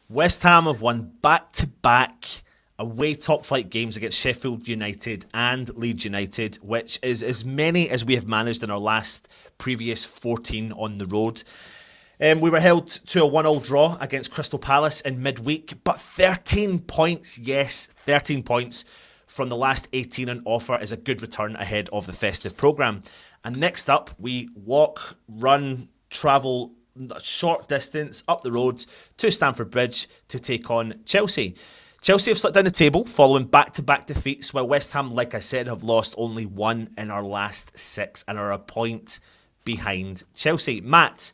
West Ham have won back-to-back away top-flight games against Sheffield United and Leeds United, which is as many as we have managed in our last previous 14 on the road. We were held to a 1-1 draw against Crystal Palace in midweek, but 13 points, yes, 13 points from the last 18 on offer is a good return ahead of the festive programme. And next up, we walk, run, travel a short distance up the road to Stamford Bridge to take on Chelsea. Chelsea have slipped down the table following back-to-back defeats, while West Ham, like I said, have lost only one in our last 6 and are a point behind Chelsea. Matt,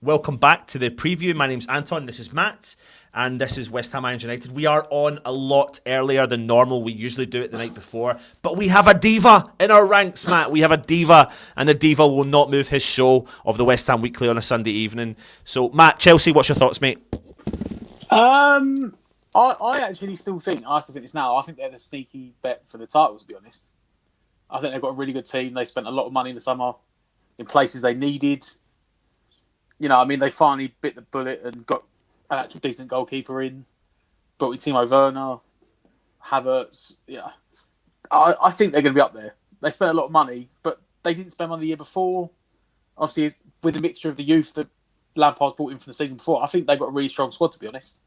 welcome back to the preview. My name's Anton, this is Matt, and this is West Ham United. We are on a lot earlier than normal. We usually do it the night before, but we have a diva in our ranks, Matt. We have a diva, and the diva will not move his show of the West Ham Weekly on a Sunday evening. So, Matt, Chelsea, what's your thoughts, mate? I actually still think, I still think this now, I think they're the sneaky bet for the title, to be honest. I think they've got a really good team. They spent a lot of money in the summer in places they needed. You know, I mean, they finally bit the bullet and got an actual decent goalkeeper in. Brought in Timo Werner, Havertz. Yeah, I think they're going to be up there. They spent a lot of money, but they didn't spend money the year before. Obviously, it's with a mixture of the youth that Lampard's brought in from the season before. I think they've got a really strong squad, to be honest.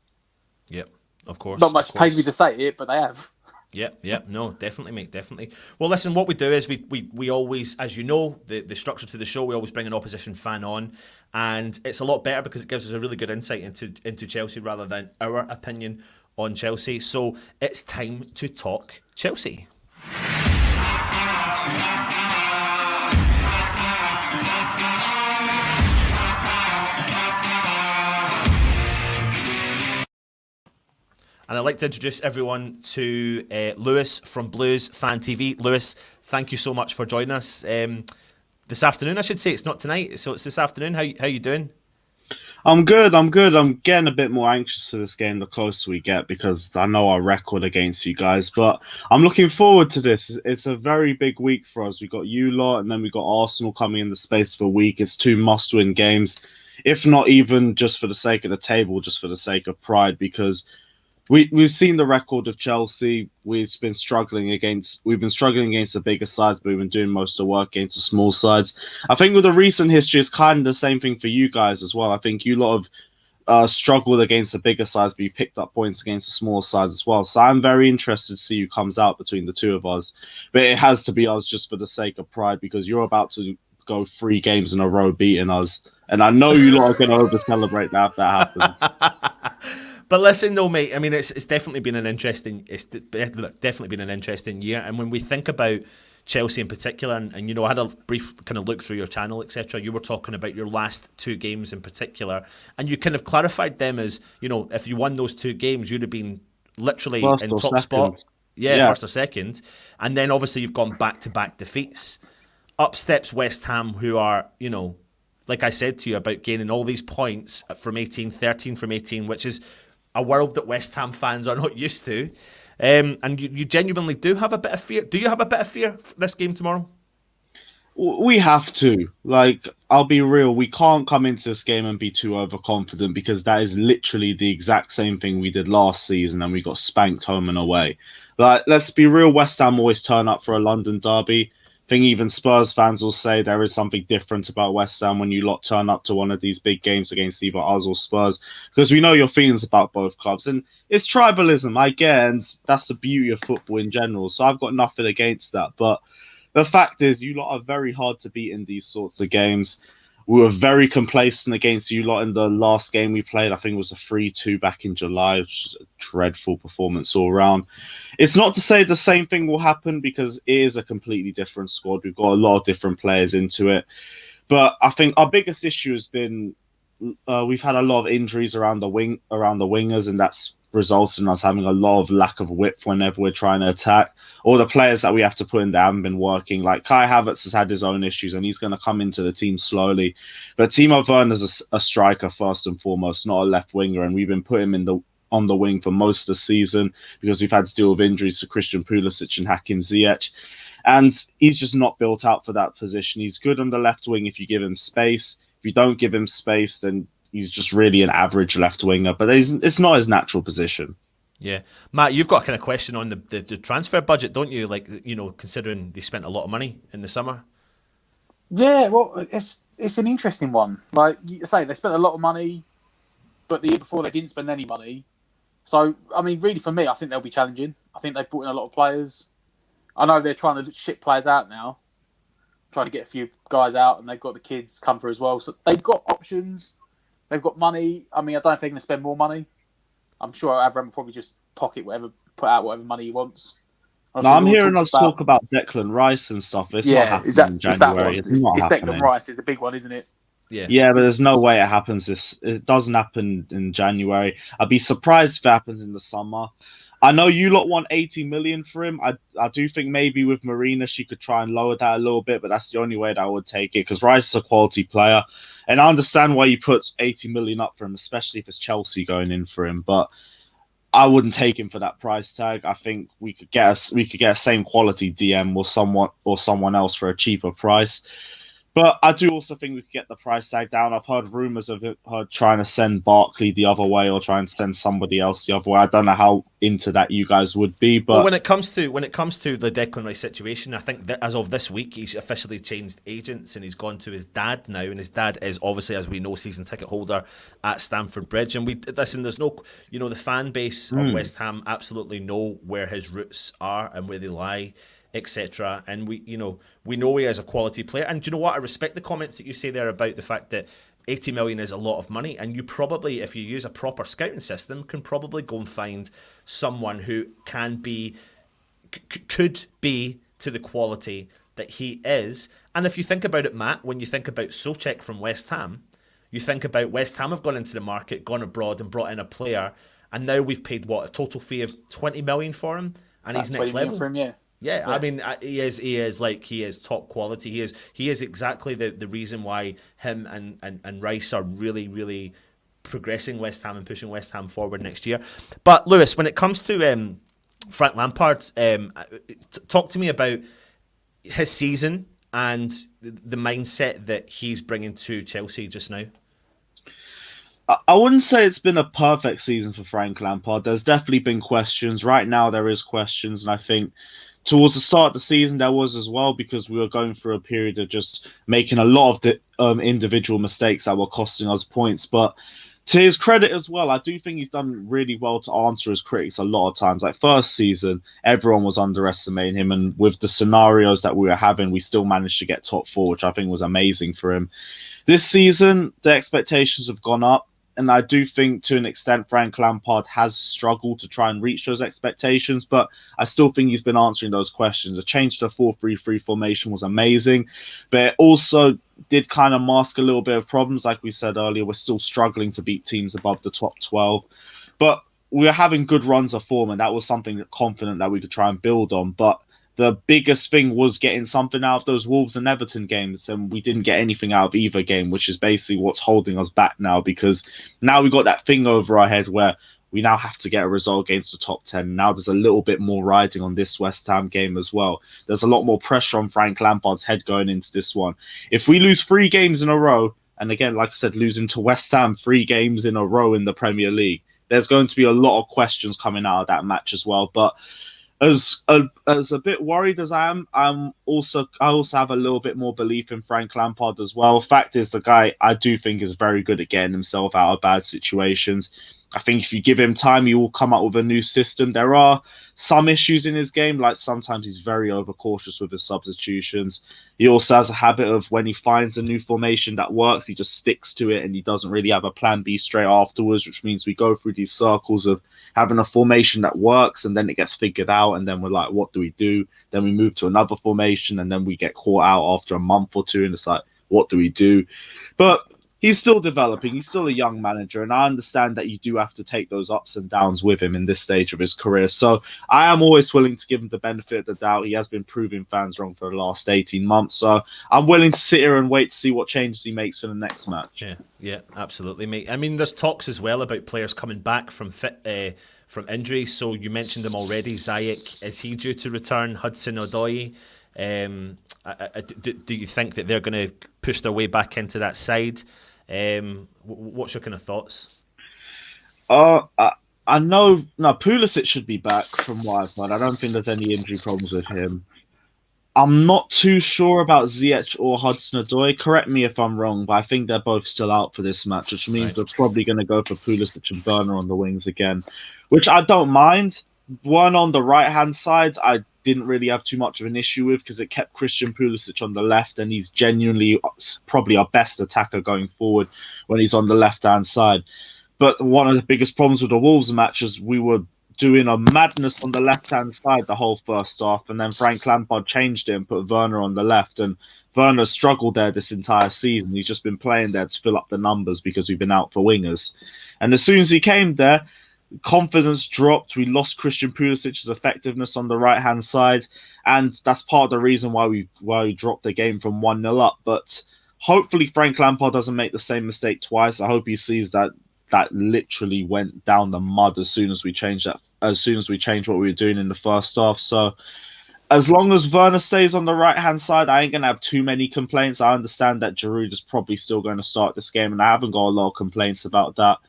Yep, of course. Not much pains me to say it, but they have. Yep, no, definitely, mate, definitely. Well, listen, what we do is we always, as you know, the structure to the show, we always bring an opposition fan on, and it's a lot better because it gives us a really good insight into Chelsea rather than our opinion on Chelsea. So it's time to talk Chelsea. And I'd like to introduce everyone to Lewis from Blues Fan TV. Lewis, thank you so much for joining us this afternoon. I should say it's not tonight, so it's this afternoon. How you doing? I'm good. I'm getting a bit more anxious for this game the closer we get because I know our record against you guys. But I'm looking forward to this. It's a very big week for us. We've got you lot, and then we've got Arsenal coming in the space of a week. It's 2 must-win games, if not even just for the sake of the table, just for the sake of pride, because we've seen the record of Chelsea. We've been struggling against the bigger sides, but we've been doing most of the work against the small sides. I think with the recent history, it's kind of the same thing for you guys as well. I think you lot have struggled against the bigger sides, but you picked up points against the smaller sides as well. So I'm very interested to see who comes out between the two of us. But it has to be us just for the sake of pride, because you're about to go 3 games in a row beating us. And I know you lot are going to over-celebrate that if that happens. But listen, though, mate. I mean, it's definitely been an interesting. It's definitely been an interesting year. And when we think about Chelsea in particular, and you know, I had a brief kind of look through your channel, etc. You were talking about your last 2 games in particular, and you kind of clarified them as, you know, if you won those 2 games, you'd have been literally first in or top second. spot. Yeah, first or second, and then obviously you've gone back-to-back defeats. Up steps West Ham, who are, you know, like I said to you about gaining all these points from 18, 13 from 18, which is a world that West Ham fans are not used to. And you genuinely do have a bit of fear. Do you have a bit of fear for this game tomorrow? We have to. Like, I'll be real. We can't come into this game and be too overconfident, because that is literally the exact same thing we did last season and we got spanked home and away. Like, let's be real. West Ham always turn up for a London derby. I think even Spurs fans will say there is something different about West Ham when you lot turn up to one of these big games against either us or Spurs, because we know your feelings about both clubs. And it's tribalism, I get, and that's the beauty of football in general. So I've got nothing against that. But the fact is, you lot are very hard to beat in these sorts of games. we were very complacent against you lot in the last game we played. I think it was a 3-2 back in July, which is a dreadful performance all around. It's not to say the same thing will happen because it is a completely different squad. We've got a lot of different players into it. But I think our biggest issue has been we've had a lot of injuries around the wingers, and that's resulted in us having a lot of lack of width whenever we're trying to attack. All the players that we have to put in there haven't been working. Like Kai Havertz has had his own issues, and he's going to come into the team slowly. But Timo Werner's a striker first and foremost, not a left winger, and we've been putting him on the wing for most of the season because we've had to deal with injuries to Christian Pulisic and Hakim Ziyech. And he's just not built out for that position. He's good on the left wing if you give him space. If you don't give him space, then he's just really an average left winger. But it's not his natural position. Yeah. Matt, you've got a kind of question on the transfer budget, don't you? Like, considering they spent a lot of money in the summer. Yeah, well, it's an interesting one. Like you say, they spent a lot of money, but the year before they didn't spend any money. So, I mean, really for me, I think they'll be challenging. I think they've brought in a lot of players. I know they're trying to ship players out now, trying to get a few guys out, and they've got the kids come through as well. So they've got options. They've got money. I mean, I don't know if they're going to spend more money. I'm sure Avram will probably just put out whatever money he wants. No, I'm hearing us talk about Declan Rice and stuff. It's not happening in January. It's Declan Rice is the big one, isn't it? Yeah, but there's no way it happens. It doesn't happen in January. I'd be surprised if it happens in the summer. I know you lot want 80 million for him. I do think maybe with Marina she could try and lower that a little bit, but that's the only way that I would take it because Rice is a quality player. And I understand why you put 80 million up for him, especially if it's Chelsea going in for him. But I wouldn't take him for that price tag. I think we could get a same quality DM or someone else for a cheaper price. But I do also think we could get the price tag down. I've heard rumours of trying to send Barkley the other way or trying to send somebody else the other way. I don't know how into that you guys would be, but well, when it comes to the Declan Rice situation, I think that as of this week he's officially changed agents and he's gone to his dad now, and his dad is obviously, as we know, season ticket holder at Stamford Bridge. And there's no, the fan base of West Ham absolutely know where his roots are and where they lie, etc. And we know he is a quality player. And do you know what? I respect the comments that you say there about the fact that 80 million is a lot of money, and you probably, if you use a proper scouting system, can probably go and find someone who could be to the quality that he is. And if you think about it, Matt, when you think about Souček from West Ham, you think about West Ham have gone into the market, gone abroad and brought in a player, and now we've paid a total fee of 20 million for him, and he's next level for him, yeah. Yeah, I mean, he is top quality. He is exactly the reason why him and Rice are really, really progressing West Ham and pushing West Ham forward next year. But Lewis, when it comes to Frank Lampard, talk to me about his season and the mindset that he's bringing to Chelsea just now. I wouldn't say it's been a perfect season for Frank Lampard. There's definitely been questions. Right now, there is questions, and I think towards the start of the season, there was as well, because we were going through a period of just making a lot of individual mistakes that were costing us points. But to his credit as well, I do think he's done really well to answer his critics a lot of times. Like first season, everyone was underestimating him, and with the scenarios that we were having, we still managed to get top four, which I think was amazing for him. This season, the expectations have gone up. And I do think, to an extent, Frank Lampard has struggled to try and reach those expectations, but I still think he's been answering those questions. The change to the 4-3-3 formation was amazing, but it also did kind of mask a little bit of problems. Like we said earlier, we're still struggling to beat teams above the top 12, but we were having good runs of form, and that was something confident that we could try and build on. But the biggest thing was getting something out of those Wolves and Everton games, and we didn't get anything out of either game, which is basically what's holding us back now, because now we've got that thing over our head where we now have to get a result against the top 10. Now there's a little bit more riding on this West Ham game as well. There's a lot more pressure on Frank Lampard's head going into this one. If we lose 3 games in a row, and again, like I said, losing to West Ham 3 games in a row in the Premier League, there's going to be a lot of questions coming out of that match as well. But as a bit worried as I am, I also have a little bit more belief in Frank Lampard as well. Fact is, the guy I do think is very good at getting himself out of bad situations. I think if you give him time, he will come up with a new system. There are some issues in his game, like sometimes he's very overcautious with his substitutions. He also has a habit of when he finds a new formation that works, he just sticks to it and he doesn't really have a plan B straight afterwards, which means we go through these circles of having a formation that works and then it gets figured out. And then we're like, what do we do? Then we move to another formation and then we get caught out after a month or two. And it's like, what do we do? But he's still developing. He's still a young manager, and I understand that you do have to take those ups and downs with him in this stage of his career. So I am always willing to give him the benefit of the doubt. He has been proving fans wrong for the last 18 months. So I'm willing to sit here and wait to see what changes he makes for the next match. Yeah, absolutely, mate. I mean, there's talks as well about players coming back from injury. So you mentioned him already, Ziyech. Is he due to return? Hudson-Odoi? Do you think that they're going to push their way back into that side? What's your kind of thoughts? I know Pulisic should be back from what I've heard. I don't think there's any injury problems with him. I'm not too sure about Ziyech or Hudson-Odoi. Correct me if I'm wrong, but I think they're both still out for this match, which means they're probably going to go for Pulisic and Werner on the wings again, which I don't mind. One on the right-hand side, I didn't really have too much of an issue with because it kept Christian Pulisic on the left, and he's genuinely probably our best attacker going forward when he's on the left-hand side. But one of the biggest problems with the Wolves match is we were doing a madness on the left-hand side the whole first half, and then Frank Lampard changed it and put Werner on the left, and Werner struggled there this entire season. He's just been playing there to fill up the numbers because we've been out for wingers. And as soon as he came there, confidence dropped. We lost Christian Pulisic's effectiveness on the right-hand side, and that's part of the reason why we dropped the game from 1-0 up. But hopefully Frank Lampard doesn't make the same mistake twice. I hope he sees that literally went down the mud as soon as we changed what we were doing in the first half. So as long as Werner stays on the right-hand side, I ain't going to have too many complaints. I understand that Giroud is probably still going to start this game, and I haven't got a lot of complaints about that.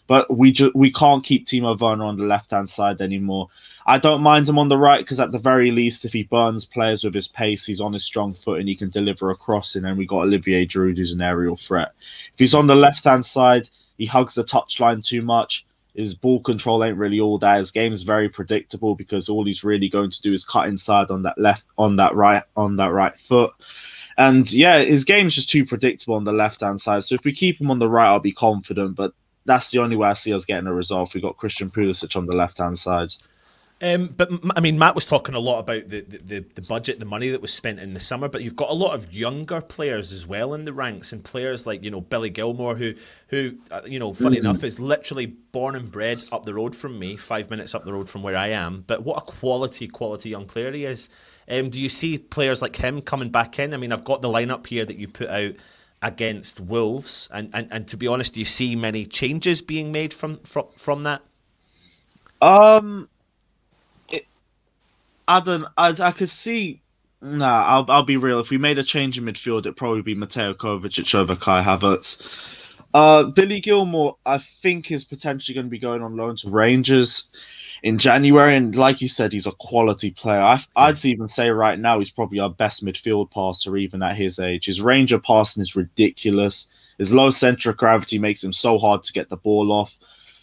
But we can't keep Timo Werner on the left-hand side anymore. I don't mind him on the right because at the very least, if he burns players with his pace, he's on his strong foot and he can deliver a crossing. And we got Olivier Giroud, who's an aerial threat. If he's on the left-hand side, he hugs the touchline too much. His ball control ain't really all that. His game's very predictable because all he's really going to do is cut inside on that right foot. And yeah, his game's just too predictable on the left-hand side. So if we keep him on the right, I'll be confident. But that's the only way I see us getting a result. We got Christian Pulisic on the left-hand side. But I mean, Matt was talking a lot about the budget, the money that was spent in the summer. But you've got a lot of younger players as well in the ranks, and players like Billy Gilmore, who funny enough is literally born and bred up the road from me, 5 minutes up the road from where I am. But what a quality young player he is. Do you see players like him coming back in? I mean, I've got the lineup here that you put out against Wolves, and to be honest, do you see many changes being made from that? I could see. I'll be real. If we made a change in midfield, it'd probably be Mateo Kovacic over Kai Havertz. Billy Gilmore, I think, is potentially going to be going on loan to Rangers in January, and like you said, he's a quality player. I'd even say right now he's probably our best midfield passer, even at his age. His range of passing is ridiculous. His low center of gravity makes him so hard to get the ball off.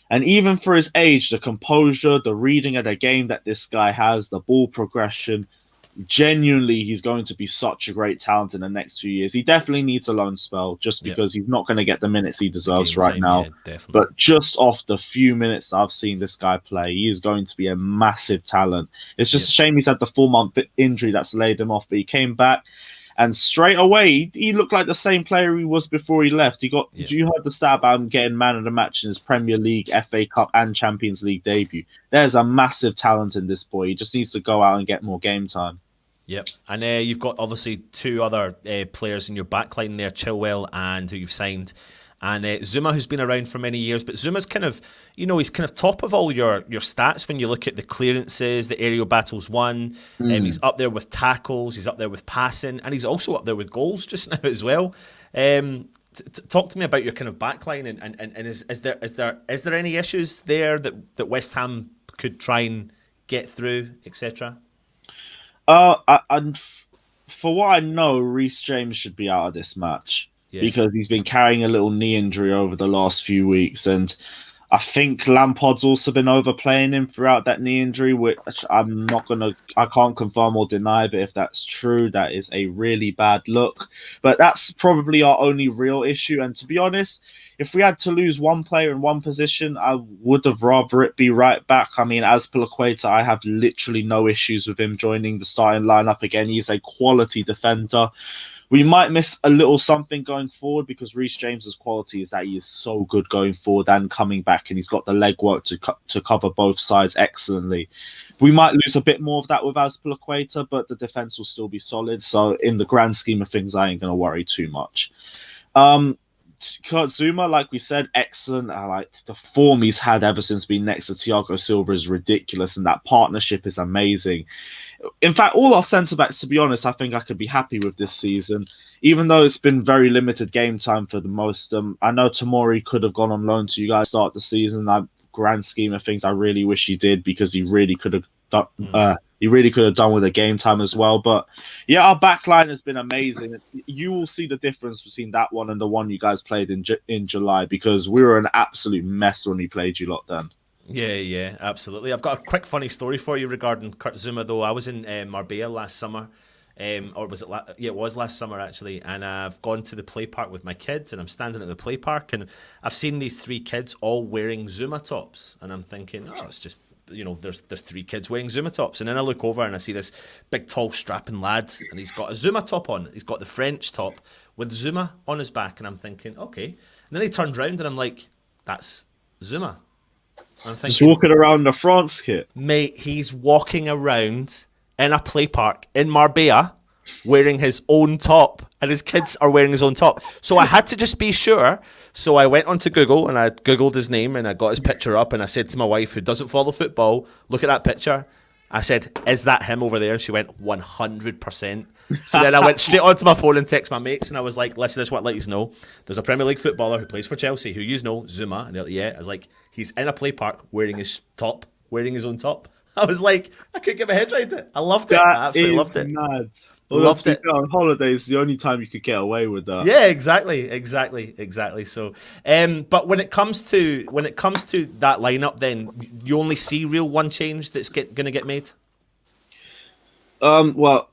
And even for his age, the composure, the reading of the game that this guy has, the ball progression, genuinely, he's going to be such a great talent in the next few years. He definitely needs a loan spell just because he's not going to get the minutes he deserves right now. Yeah, but just off the few minutes I've seen this guy play, he is going to be a massive talent. It's just a shame he's had the 4-month injury that's laid him off, but he came back. And straight away, he looked like the same player he was before he left. You heard the stat about him getting man of the match in his Premier League, FA Cup, and Champions League debut. There's a massive talent in this boy. He just needs to go out and get more game time. Yep. And you've got obviously two other players in your backline there, Chilwell and who you've signed, and Zuma, who's been around for many years. But Zuma's kind of, he's kind of top of all your stats when you look at the clearances, the aerial battles won. He's up there with tackles, he's up there with passing, and he's also up there with goals just now as well. Talk to me about your kind of backline, and is there any issues there that West Ham could try and get through, etc.? And for what I know, Reece James should be out of this match because he's been carrying a little knee injury over the last few weeks. And I think Lampard's also been overplaying him throughout that knee injury, which I can't confirm or deny, but if that's true, that is a really bad look. But that's probably our only real issue. And to be honest, if we had to lose one player in one position, I would have rather it be right back. I mean, as Azpilicueta, I have literally no issues with him joining the starting lineup again. He's a quality defender. We might miss a little something going forward because Reece James's quality is that he is so good going forward and coming back, and he's got the legwork to cover both sides excellently. We might lose a bit more of that with Azpilicueta, but the defense will still be solid. So in the grand scheme of things, I ain't going to worry too much. Kurt Zuma, like we said, excellent. I like the form he's had ever since being next to Thiago Silva is ridiculous, and that partnership is amazing. In fact, all our centre-backs, to be honest, I think I could be happy with this season, even though it's been very limited game time for the most. I know Tomori could have gone on loan to you guys start the season. Grand scheme of things, I really wish he did because he really could have done. He really could have done with a game time as well. But yeah, our back line has been amazing. You will see the difference between that one and the one you guys played in July, because we were an absolute mess when we played you lot then. Yeah, absolutely. I've got a quick funny story for you regarding Kurt Zuma, though. I was in Marbella last summer, or was it? It was last summer actually. And I've gone to the play park with my kids, and I'm standing at the play park, and I've seen these 3 kids all wearing Zuma tops, and I'm thinking, oh, it's just, there's 3 kids wearing Zuma tops, and then I look over and I see this big, tall, strapping lad, and he's got a Zuma top on. He's got the French top with Zuma on his back, and I'm thinking, okay. And then he turned round, and I'm like, that's Zuma. I'm thinking, just walking around the France kit. Mate, he's walking around in a play park in Marbella wearing his own top, and his kids are wearing his own top. So I had to just be sure. So I went onto Google and I Googled his name and I got his picture up, and I said to my wife, who doesn't follow football, look at that picture. I said, is that him over there? And she went, 100%. So then I went straight onto my phone and texted my mates, and I was like, listen, I just want to let you know, there's a Premier League footballer who plays for Chelsea, who you know, Zuma. And they're like, yeah. I was like, he's in a play park wearing his own top. I was like, I couldn't get my head around it. I loved it. I absolutely loved it. Mad. Loved it. On holidays, the only time you could get away with that. Yeah, exactly. So, but when it comes to that lineup, then you only see real one change that's going to get made. So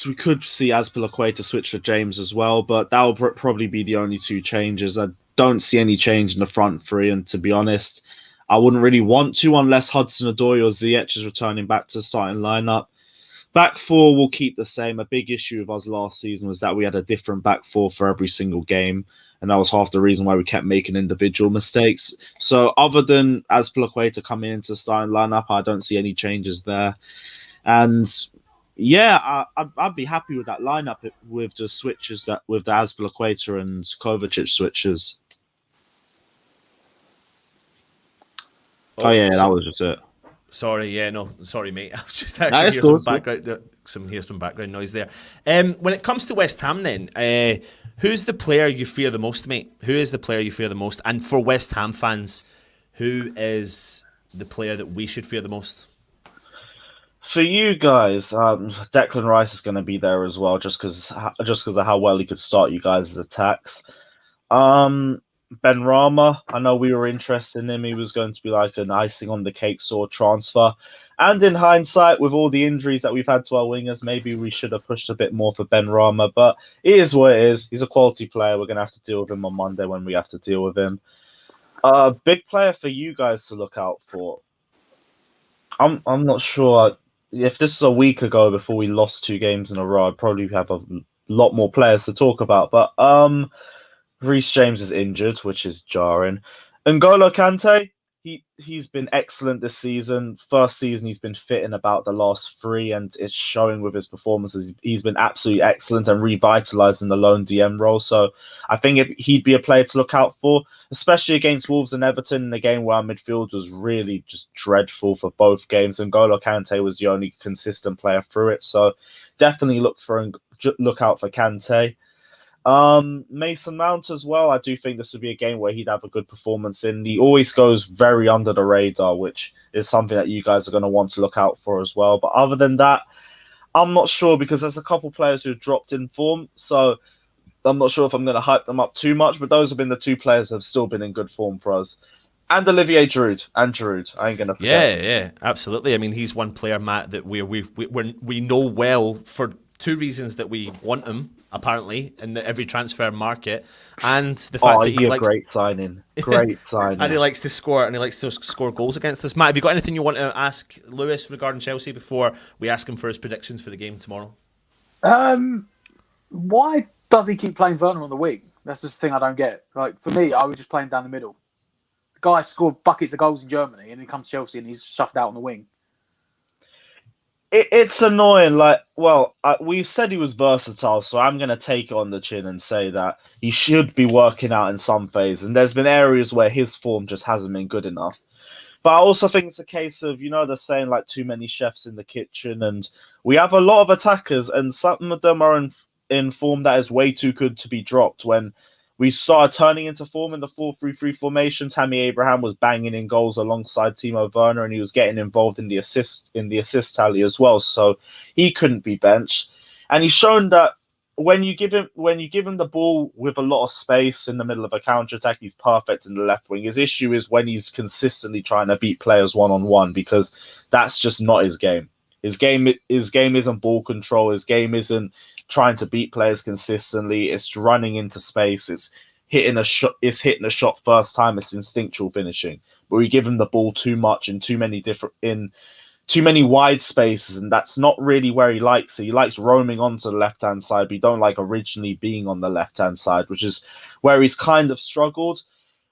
we could see Azpilicueta switch to James as well, but that will probably be the only 2 changes. I don't see any change in the front 3, and to be honest, I wouldn't really want to unless Hudson-Odoi or Ziyech is returning back to the starting lineup. Back 4 will keep the same. A big issue with us last season was that we had a different back 4 for every single game, and that was half the reason why we kept making individual mistakes. So other than Azpilicueta coming into the starting lineup, I don't see any changes there. And yeah, I'd be happy with that lineup with the switches with the Azpilicueta and Kovacic switches. Oh yeah, that was just it. Sorry, mate. I was just hear some background noise there. When it comes to West Ham, then, who's the player you fear the most, mate? Who is the player you fear the most? And for West Ham fans, who is the player that we should fear the most? For you guys, Declan Rice is going to be there as well, just because of how well he could start you guys' attacks. Benrahma, I know we were interested in him. He was going to be like an icing on the cake sort of transfer. And in hindsight, with all the injuries that we've had to our wingers, maybe we should have pushed a bit more for Benrahma. But it is what it is. He's a quality player. We're going to have to deal with him on Monday when we have to deal with him. Big player for you guys to look out for. I'm not sure. If this is a week ago before we lost 2 games in a row, I'd probably have a lot more players to talk about. But Reece James is injured, which is jarring. N'Golo Kante, he's been excellent this season. First season, he's been fit in about the last 3, and it's showing with his performances. He's been absolutely excellent and revitalized in the lone DM role. So I think he'd be a player to look out for, especially against Wolves and Everton in a game where our midfield was really just dreadful for both games. N'Golo Kante was the only consistent player through it. So definitely look out for Kante. Mason Mount as well. I do think this would be a game where he'd have a good performance in. He always goes very under the radar, which is something that you guys are going to want to look out for as well. But other than that, I'm not sure, because there's a couple players who dropped in form. So I'm not sure if I'm going to hype them up too much, but those have been the 2 players that have still been in good form for us. And Olivier Giroud. I ain't gonna forget. Yeah, absolutely. I mean, he's one player, Matt, that we know well for two reasons that we want him, apparently, in every transfer market, and the fact that he likes great signing. Great signing. and he likes to score goals against us. Matt, have you got anything you want to ask Lewis regarding Chelsea before we ask him for his predictions for the game tomorrow? Why does he keep playing Werner on the wing? That's just the thing I don't get. Like, for me, I would just play him down the middle. The guy scored buckets of goals in Germany, and he comes to Chelsea and he's shuffled out on the wing. It's annoying. Like, well, we said he was versatile, so I'm going to take it on the chin and say that he should be working out in some phase. And there's been areas where his form just hasn't been good enough. But I also think it's a case of, they're saying like too many chefs in the kitchen, and we have a lot of attackers, and some of them are in form that is way too good to be dropped. When we started turning into form in the 4-3-3 formation, Tammy Abraham was banging in goals alongside Timo Werner, and he was getting involved in the assist tally as well. So he couldn't be benched, and he's shown that when you give him the ball with a lot of space in the middle of a counter attack, he's perfect in the left wing. His issue is when he's consistently trying to beat players one-on-one, because that's just not his game. His game isn't ball control. His game isn't trying to beat players consistently. It's running into space. It's hitting a shot first time. It's instinctual finishing. But we give him the ball too much in too many wide spaces, and that's not really where he likes it. He likes roaming onto the left-hand side, but he don't like originally being on the left-hand side, which is where he's kind of struggled.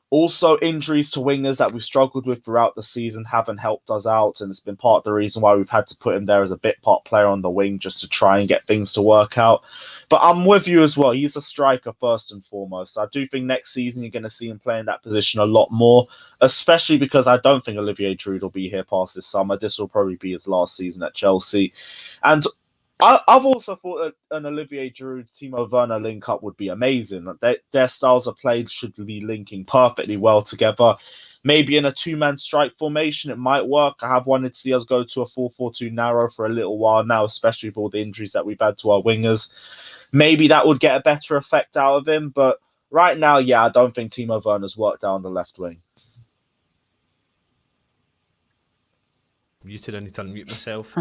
Also, injuries to wingers that we've struggled with throughout the season haven't helped us out, and it's been part of the reason why we've had to put him there as a bit part player on the wing just to try and get things to work out. But I'm with you as well. He's a striker first and foremost. I do think next season you're going to see him play in that position a lot more, especially because I don't think Olivier Giroud will be here past this summer. This will probably be his last season at Chelsea. And I've also thought that an Olivier Giroud, Timo Werner link-up would be amazing. Their styles of play should be linking perfectly well together. Maybe in a two-man strike formation, it might work. I have wanted to see us go to a 4-4-2 narrow for a little while now, especially with all the injuries that we've had to our wingers. Maybe that would get a better effect out of him. But right now, I don't think Timo Werner's worked out on the left wing. Muted, I need to unmute myself.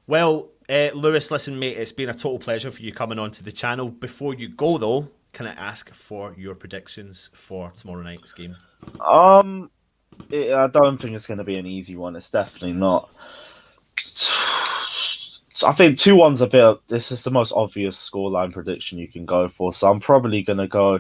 Well, Lewis, listen, mate, it's been a total pleasure for you coming onto the channel. Before you go, though, can I ask for your predictions for tomorrow night's game? I don't think it's going to be an easy one. It's definitely not. I think 2-1's a bit. This is the most obvious scoreline prediction you can go for. So I'm probably going to go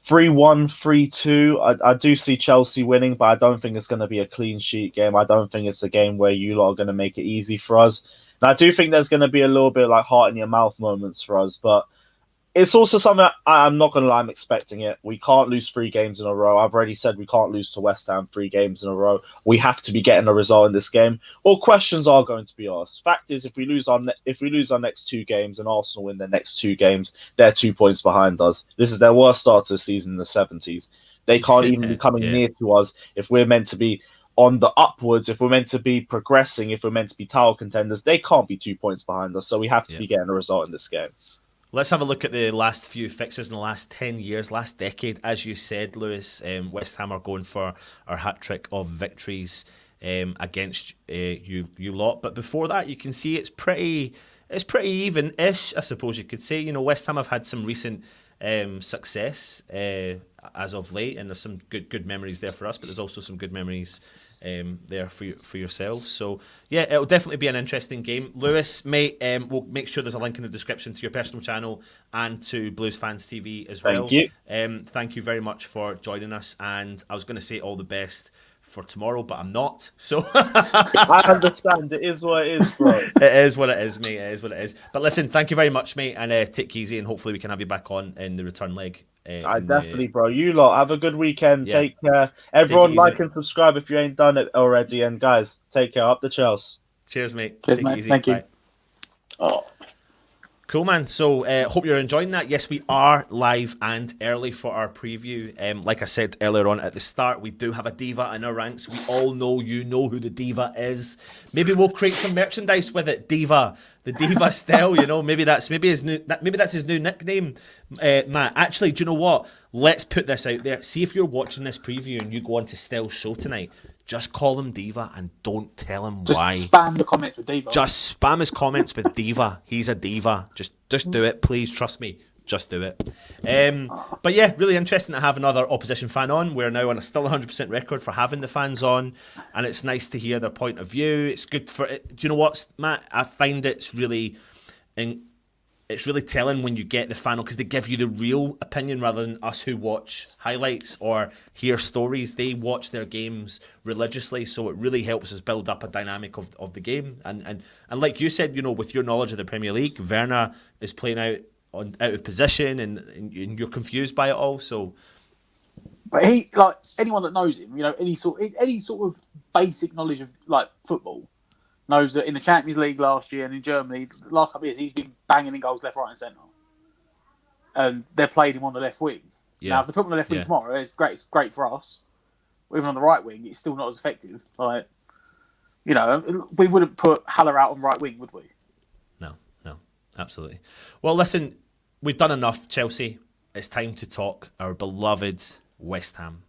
3-1, 3-2. I do see Chelsea winning, but I don't think it's going to be a clean sheet game. I don't think it's a game where you lot are going to make it easy for us. And I do think there's going to be a little bit like heart in your mouth moments for us, but it's also something I'm not going to lie, I'm expecting it. We can't lose 3 games in a row. I've already said we can't lose to West Ham 3 games in a row. We have to be getting a result in this game. All questions are going to be asked. Fact is, if we lose our next 2 games and Arsenal win their next 2 games, they're 2 points behind us. This is their worst start to the season in the 70s. They can't even be coming near to us if we're meant to be on the upwards, if we're meant to be progressing, if we're meant to be title contenders. They can't be 2 points behind us, so we have to be getting a result in this game. Let's have a look at the last few fixtures in the last 10 years, last decade. As you said, Lewis, West Ham are going for our hat-trick of victories against you lot. But before that, you can see it's pretty even-ish, I suppose you could say. West Ham have had some recent success as of late, and there's some good memories there for us, but there's also some good memories there for yourselves. So yeah, it'll definitely be an interesting game. Lewis, mate, we'll make sure there's a link in the description to your personal channel and to Blues Fans TV as well. Thank you. Thank you very much for joining us, and I was going to say all the best for tomorrow, but I'm not. So I understand. It is what it is, bro. It is what it is, mate. It is what it is. But listen, thank you very much, mate, and take it easy, and hopefully we can have you back on in the return leg. Definitely, bro. You lot have a good weekend. Yeah. Take care. Everyone, like and subscribe if you ain't done it already. And guys, take care. Up the Chelsea. Cheers, mate. Cheers, take mate. it easy. Thank you. Bye. Oh. Cool, man. So hope you're enjoying that. Yes, we are live and early for our preview. Like I said earlier on at the start, we do have a diva in our ranks. We all know you know who the diva is. Maybe we'll create some merchandise with it. Diva, The Diva Stell, you know, maybe that's his new nickname, Matt. Actually, do you know what? Let's put this out there. See if you're watching this preview and you go on to Stell's show tonight. Just call him Diva and don't tell him why. Just spam the comments with Diva. Just spam his comments with Diva. He's a diva. Just do it, please. Trust me. Just do it. But yeah, really interesting to have another opposition fan on. We're now on a still 100% record for having the fans on, and it's nice to hear their point of view. It's good for it. Do you know what, Matt? I find it's really telling when you get the fan on, because they give you the real opinion rather than us who watch highlights or hear stories. They watch their games religiously, so it really helps us build up a dynamic of the game. And like you said, you know, with your knowledge of the Premier League, Werner is playing out of position and you're confused by it all. So, but he, like anyone that knows him, you know, any sort of basic knowledge of like football, knows that in the Champions League last year and in Germany the last couple of years he's been banging in goals left, right, and centre, and they played him on the left wing. Yeah. Now, if they put him on the left wing tomorrow, it's great. It's great for us. But even on the right wing, it's still not as effective. Like, you know, we wouldn't put Haller out on right wing, would we? No, absolutely. Well, listen, we've done enough, Chelsea. It's time to talk our beloved West Ham.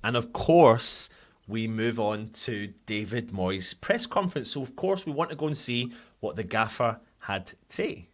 And of course, we move on to David Moyes' press conference. So of course, we want to go and see what the gaffer had to say.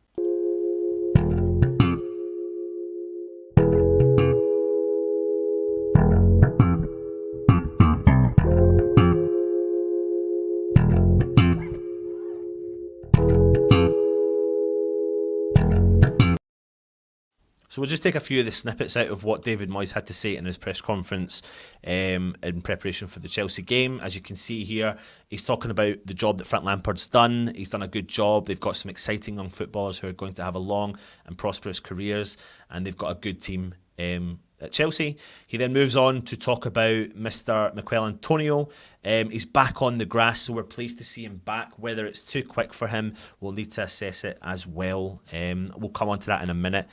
So we'll just take a few of the snippets out of what David Moyes had to say in his press conference in preparation for the Chelsea game. As you can see here, he's talking about the job that Frank Lampard's done. He's done a good job. They've got some exciting young footballers who are going to have a long and prosperous careers, and they've got a good team at Chelsea. He then moves on to talk about Mr. Mikel Antonio. He's back on the grass, so we're pleased to see him back. Whether it's too quick for him, we'll need to assess it as well. We'll come on to that in a minute.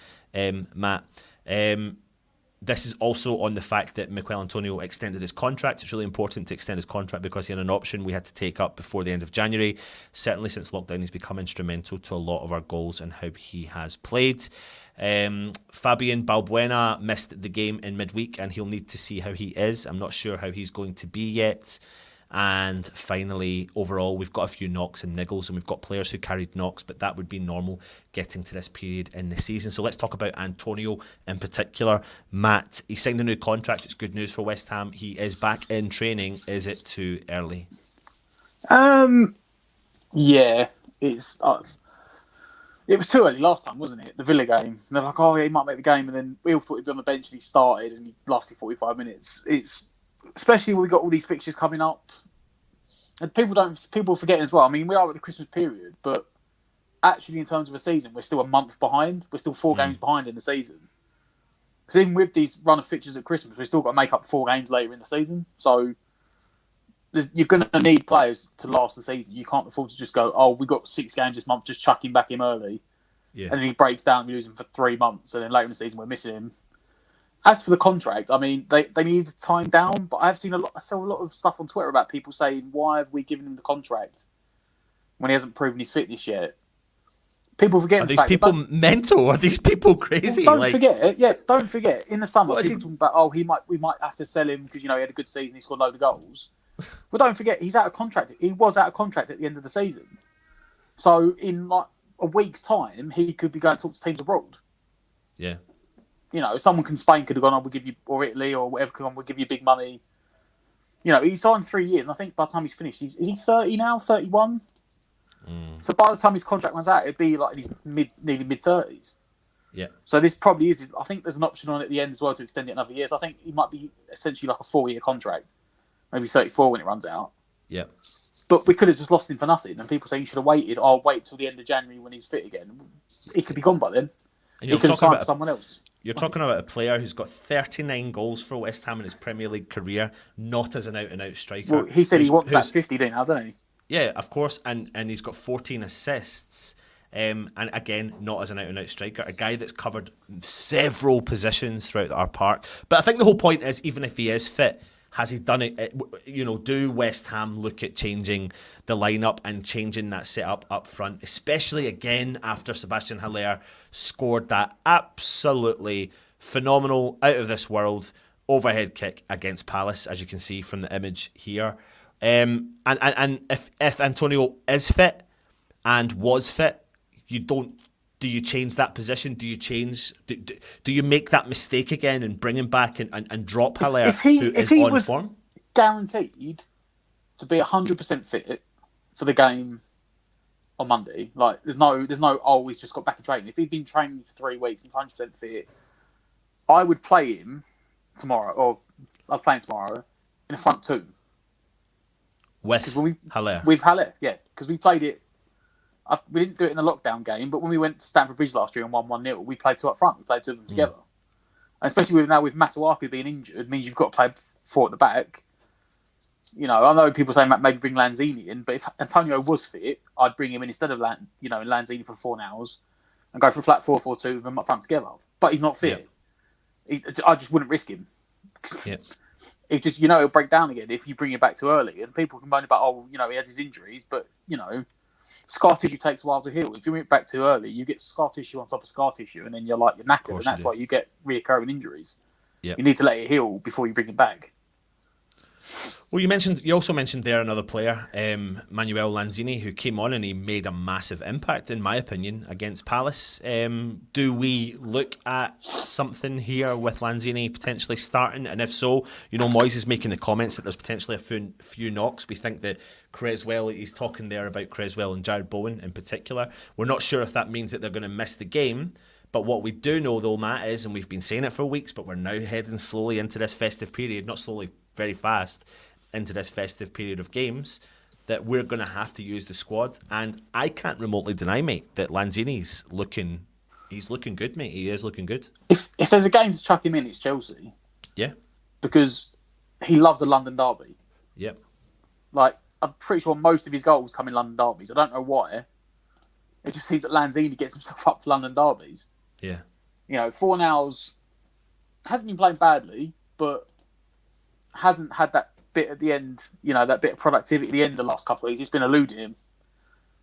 Matt, this is also on the fact that Mikel Antonio extended his contract. It's really important to extend his contract because he had an option we had to take up before the end of January. Certainly since lockdown, he's become instrumental to a lot of our goals and how he has played. Fabian Balbuena missed the game in midweek and he'll need to see how he is. I'm not sure how he's going to be yet. And finally, overall, we've got a few knocks and niggles, and we've got players who carried knocks, but that would be normal getting to this period in the season. So let's talk about Antonio in particular. Matt, he signed a new contract. It's good news for West Ham. He is back in training. Is it too early? Yeah, it's. It was too early last time, wasn't it? The Villa game. And they're like, oh yeah, he might make the game, and then we all thought he'd be on the bench, and he started, and he lasted 45 minutes. It's especially when we got all these fixtures coming up, and people forget as well. I mean, we are at the Christmas period, but actually, in terms of a season, we're still a month behind. We're still 4 games behind in the season. Because even with these run of fixtures at Christmas, we've still got to make up 4 games later in the season. So you're going to need players to last the season. You can't afford to just go, oh, we've got 6 games this month, just chuck him back in early. Yeah. And then he breaks down, we lose him for 3 months, and then later in the season, we're missing him. As for the contract, I mean, they need to time down, but I saw a lot of stuff on Twitter about people saying, why have we given him the contract when he hasn't proven his fitness yet? People forget. Are these people mental? Are these people crazy? Don't forget. In the summer, people talking about, we might have to sell him because, he had a good season, he scored a load of goals. Well, don't forget, he's out of contract. He was out of contract at the end of the season. So in like a week's time, he could be going to talk to teams abroad. Yeah. Someone in Spain could have gone, we'll give you, or Italy, or whatever, we'll give you big money. He signed 3 years, and I think by the time he's finished, is he 30 now, 31? So by the time his contract runs out, it'd be like in his nearly mid-30s. Yeah. So this probably is, I think there's an option on at the end as well to extend it another year. So I think he might be essentially like a 4-year contract, maybe 34 when it runs out. Yeah. But we could have just lost him for nothing, and people say you should have waited. I'll wait till the end of January when he's fit again. He could be gone by then. And he could have signed someone else. You're talking about a player who's got 39 goals for West Ham in his Premier League career, not as an out-and-out striker. Well, he said he wants that 50 now, doesn't he? Yeah, of course, and he's got 14 assists. And again, not as an out-and-out striker, a guy that's covered several positions throughout our park. But I think the whole point is, even if he is fit, has he done it? You know, do West Ham look at changing the lineup and changing that setup up front, especially again after Sebastian Haller scored that absolutely phenomenal, out of this world overhead kick against Palace, as you can see from the image here. And if Antonio is fit and was fit, do you change that position? Do you change? Do you make that mistake again and bring him back and drop Haller, if he was form? Guaranteed to be 100% fit for the game on Monday, like there's no he's just got back in training. If he'd been training for 3 weeks and 100% fit, I would play him tomorrow, or I'd play him tomorrow in a front two with Haller. With Haller, yeah, because we played it. We didn't do it in the lockdown game, but when we went to Stamford Bridge last year and won 1-0, we played 2 up front. We played 2 of them together. And especially with Masuaku being injured, means you've got to play 4 at the back. You know, I know people saying maybe bring Lanzini in, but if Antonio was fit, I'd bring him in instead of Lanzini for 4 hours and go for a flat 4-4-2 with them up front together. But he's not fit. Yeah. I just wouldn't risk him. Yeah. It just, it'll break down again if you bring him back too early. And people can moan about, he has his injuries, but, scar tissue takes a while to heal. If you bring it back too early, you get scar tissue on top of scar tissue, and then you're knackered, and that's why you get reoccurring injuries. Yep. You need to let it heal before you bring it back. Well, you also mentioned there another player, Manuel Lanzini, who came on and he made a massive impact, in my opinion, against Palace. Do we look at something here with Lanzini potentially starting? And if so, Moyes is making the comments that there's potentially a few knocks. We think that Creswell, he's talking there about Creswell and Jared Bowen in particular. We're not sure if that means that they're going to miss the game. But what we do know, though, Matt, is, and we've been saying it for weeks, but we're now heading slowly into this festive period, not slowly, very fast, into this festive period of games, that we're going to have to use the squad. And I can't remotely deny, mate, that Lanzini's looking good, mate. He is looking good. If there's a game to chuck him in, it's Chelsea. Yeah. Because he loves the London derby. Yep. I'm pretty sure most of his goals come in London derbies. I don't know why. It just seems that Lanzini gets himself up for London derbies. Yeah. Fornals hasn't been playing badly, but hasn't had that bit at the end, that bit of productivity at the end of the last couple of weeks. It's been eluding him.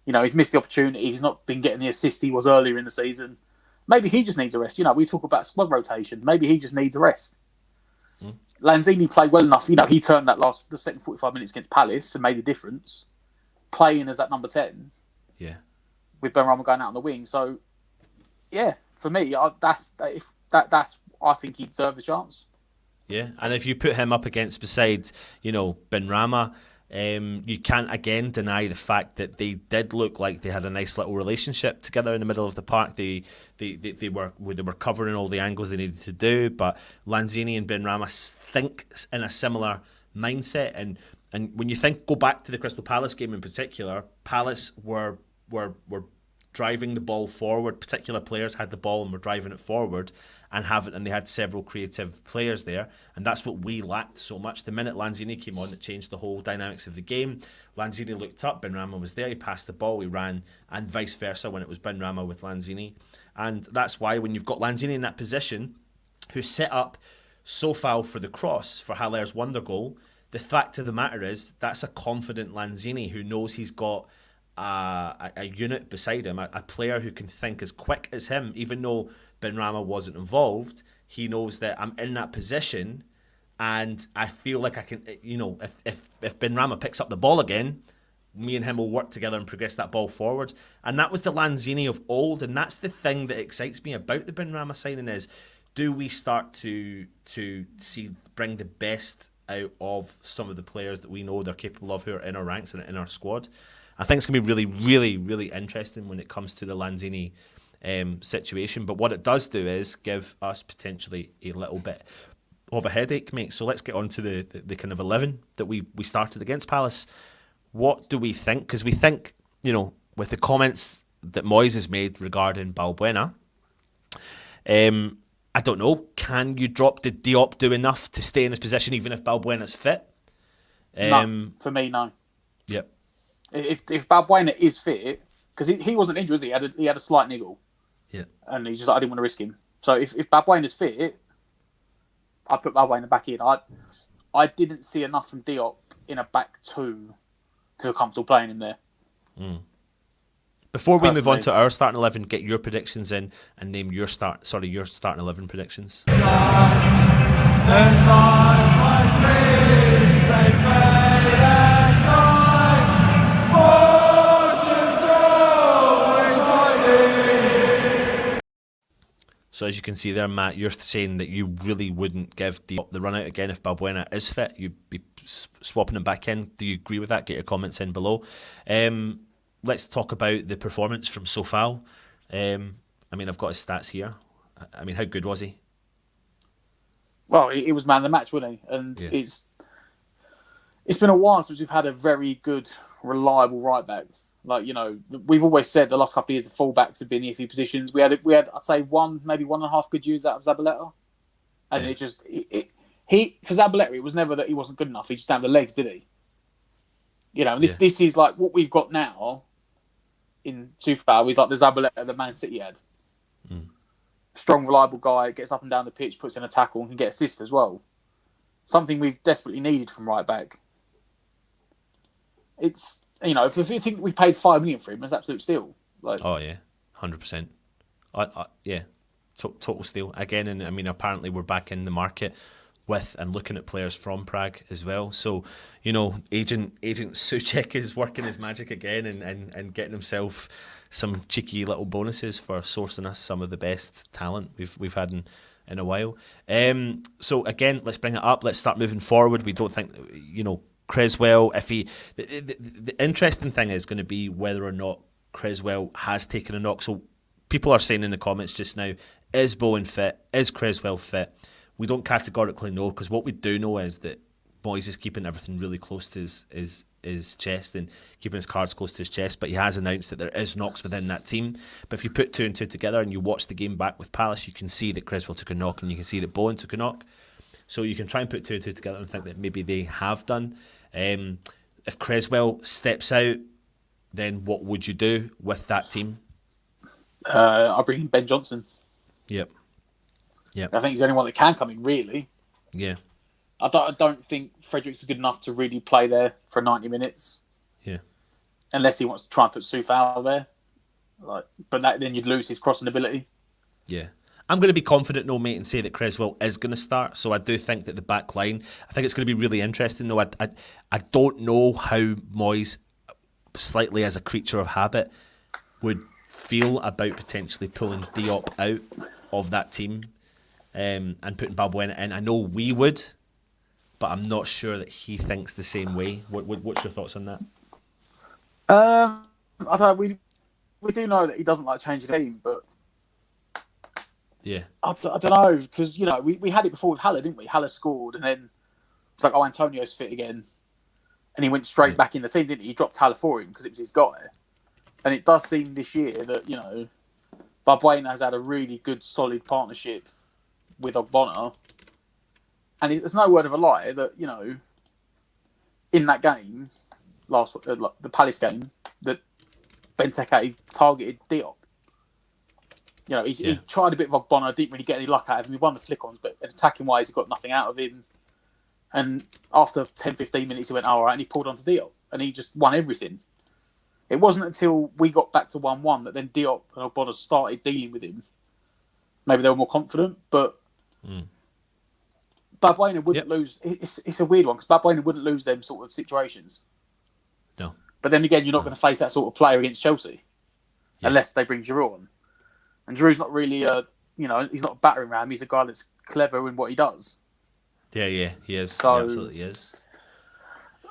He's missed the opportunities. He's not been getting the assist he was earlier in the season. Maybe he just needs a rest. We talk about squad rotation. Maybe he just needs a rest. Lanzini played well enough. He turned the second 45 minutes against Palace and made a difference, playing as that number 10. Yeah. With Benrahma going out on the wing. So, yeah, for me, I think he deserved the chance. Yeah, and if you put him up besides, Benrahma, you can't again deny the fact that they did look like they had a nice little relationship together in the middle of the park. They were covering all the angles they needed to do, but Lanzini and Benrahma think in a similar mindset. And when you go back to the Crystal Palace game in particular, Palace were driving the ball forward. Particular players had the ball and were driving it forward, and they had several creative players there, and that's what we lacked so much. The minute Lanzini came on, it changed the whole dynamics of the game. Lanzini looked up, Benrahma was there, he passed the ball, he ran, and vice versa when it was Benrahma with Lanzini. And that's why when you've got Lanzini in that position, who set up Sofal for the cross for Haller's wonder goal, the fact of the matter is that's a confident Lanzini who knows he's got a unit beside him, a player who can think as quick as him. Even though Benrahma wasn't involved, he knows that I'm in that position, and I feel like I can, if Benrahma picks up the ball again, me and him will work together and progress that ball forward. And that was the Lanzini of old, and that's the thing that excites me about the Benrahma signing is, do we start to bring the best out of some of the players that we know they're capable of who are in our ranks and in our squad? I think it's going to be really, really, really interesting when it comes to the Lanzini situation. But what it does do is give us potentially a little bit of a headache, mate. So let's get on to the kind of 11 that we started against Palace. What do we think? Because we think, with the comments that Moyes has made regarding Balbuena, I don't know, can you drop the Diop do enough to stay in his position even if Balbuena's fit? No, for me, no. Yep. If Balbuena is fit, because he wasn't injured, was he? He had a slight niggle. Yeah. And he's just like, I didn't want to risk him. So if Balbuena's fit, I'd put Balbuena back in. I didn't see enough from Diop in a back two to feel comfortable playing him there. Before we move on to our starting 11, get your predictions in and name your starting 11 predictions. So as you can see there, Matt, you're saying that you really wouldn't give the run out again if Balbuena is fit. You'd be swapping him back in. Do you agree with that? Get your comments in below. Let's talk about the performance from Sofal. I mean, I've got his stats here. I mean, how good was he? Well, he was man of the match, wasn't he? And it's been a while since we've had a very good, reliable right back. Like, you know, we've always said the last couple of years the fullbacks have been the iffy positions. We had I'd say maybe 1.5 good years out of Zabaleta, and it just for Zabaleta it was never that he wasn't good enough. He just didn't have the legs, did he? You know, and this is like what we've got now in Sofal is like the Zabaleta that Man City had. Strong, reliable guy, gets up and down the pitch, puts in a tackle, and can get assists as well. Something we've desperately needed from right back. It's, you know, if you think we paid $5 million for him, that's absolute steal. Like, oh yeah, 100%. Yeah, total steal again. And I mean, apparently we're back in the market with and looking at players from Prague as well. So, you know, agent Suchek is working his magic again and getting himself some cheeky little bonuses for sourcing us some of the best talent we've had in a while. So again, let's bring it up. Let's start moving forward. We don't think, you know, Creswell, if he... The interesting thing is going to be whether or not Creswell has taken a knock. So people are saying in the comments just now, is Bowen fit? Is Creswell fit? We don't categorically know, because what we do know is that Moyes is keeping everything really close to his chest and keeping his cards close to his chest, but he has announced that there is knocks within that team. But if you put two and two together and you watch the game back with Palace, you can see that Creswell took a knock and you can see that Bowen took a knock. So you can try and put two and two together and think that maybe they have done. If Creswell steps out, then what would you do with that team? I'll bring in Ben Johnson. Yep. I think he's the only one that can come in, really. Yeah. I don't think Fredericks is good enough to really play there for 90 minutes. Yeah. Unless he wants to try and put Sofal there. But then you'd lose his crossing ability. Yeah. I'm going to be confident, no, mate, and say that Creswell is going to start. So I do think that the back line, I think it's going to be really interesting, though. I don't know how Moyes, slightly as a creature of habit, would feel about potentially pulling Diop out of that team and putting Balbuena in. I know we would, but I'm not sure that he thinks the same way. What's your thoughts on that? I don't know. We do know that he doesn't like changing the team, but yeah, I don't know, because, you know, we had it before with Haller, didn't we? Haller scored, and then it's like, oh, Antonio's fit again, and he went straight back in the team, didn't he? He dropped Haller for him because it was his guy, and it does seem this year that, you know, Balbuena has had a really good, solid partnership with Ogbonna, and there's no word of a lie that, you know, in that game, the Palace game, that Benteke targeted Diop. You know, he tried a bit of Ogbonna, didn't really get any luck out of him. He won the flick-ons, but attacking-wise, he got nothing out of him. And after 10, 15 minutes, he went, all right, and he pulled onto Diop, and he just won everything. It wasn't until we got back to 1-1 that then Diop and Ogbonna started dealing with him. Maybe they were more confident, but Balbuena wouldn't lose. It's a weird one, because Balbuena wouldn't lose them sort of situations. No. But then again, you're not going to face that sort of player against Chelsea unless they bring Giroud on. And Giroud's not really he's not a battering ram. He's a guy that's clever in what he does. Yeah, he is. So, he absolutely is.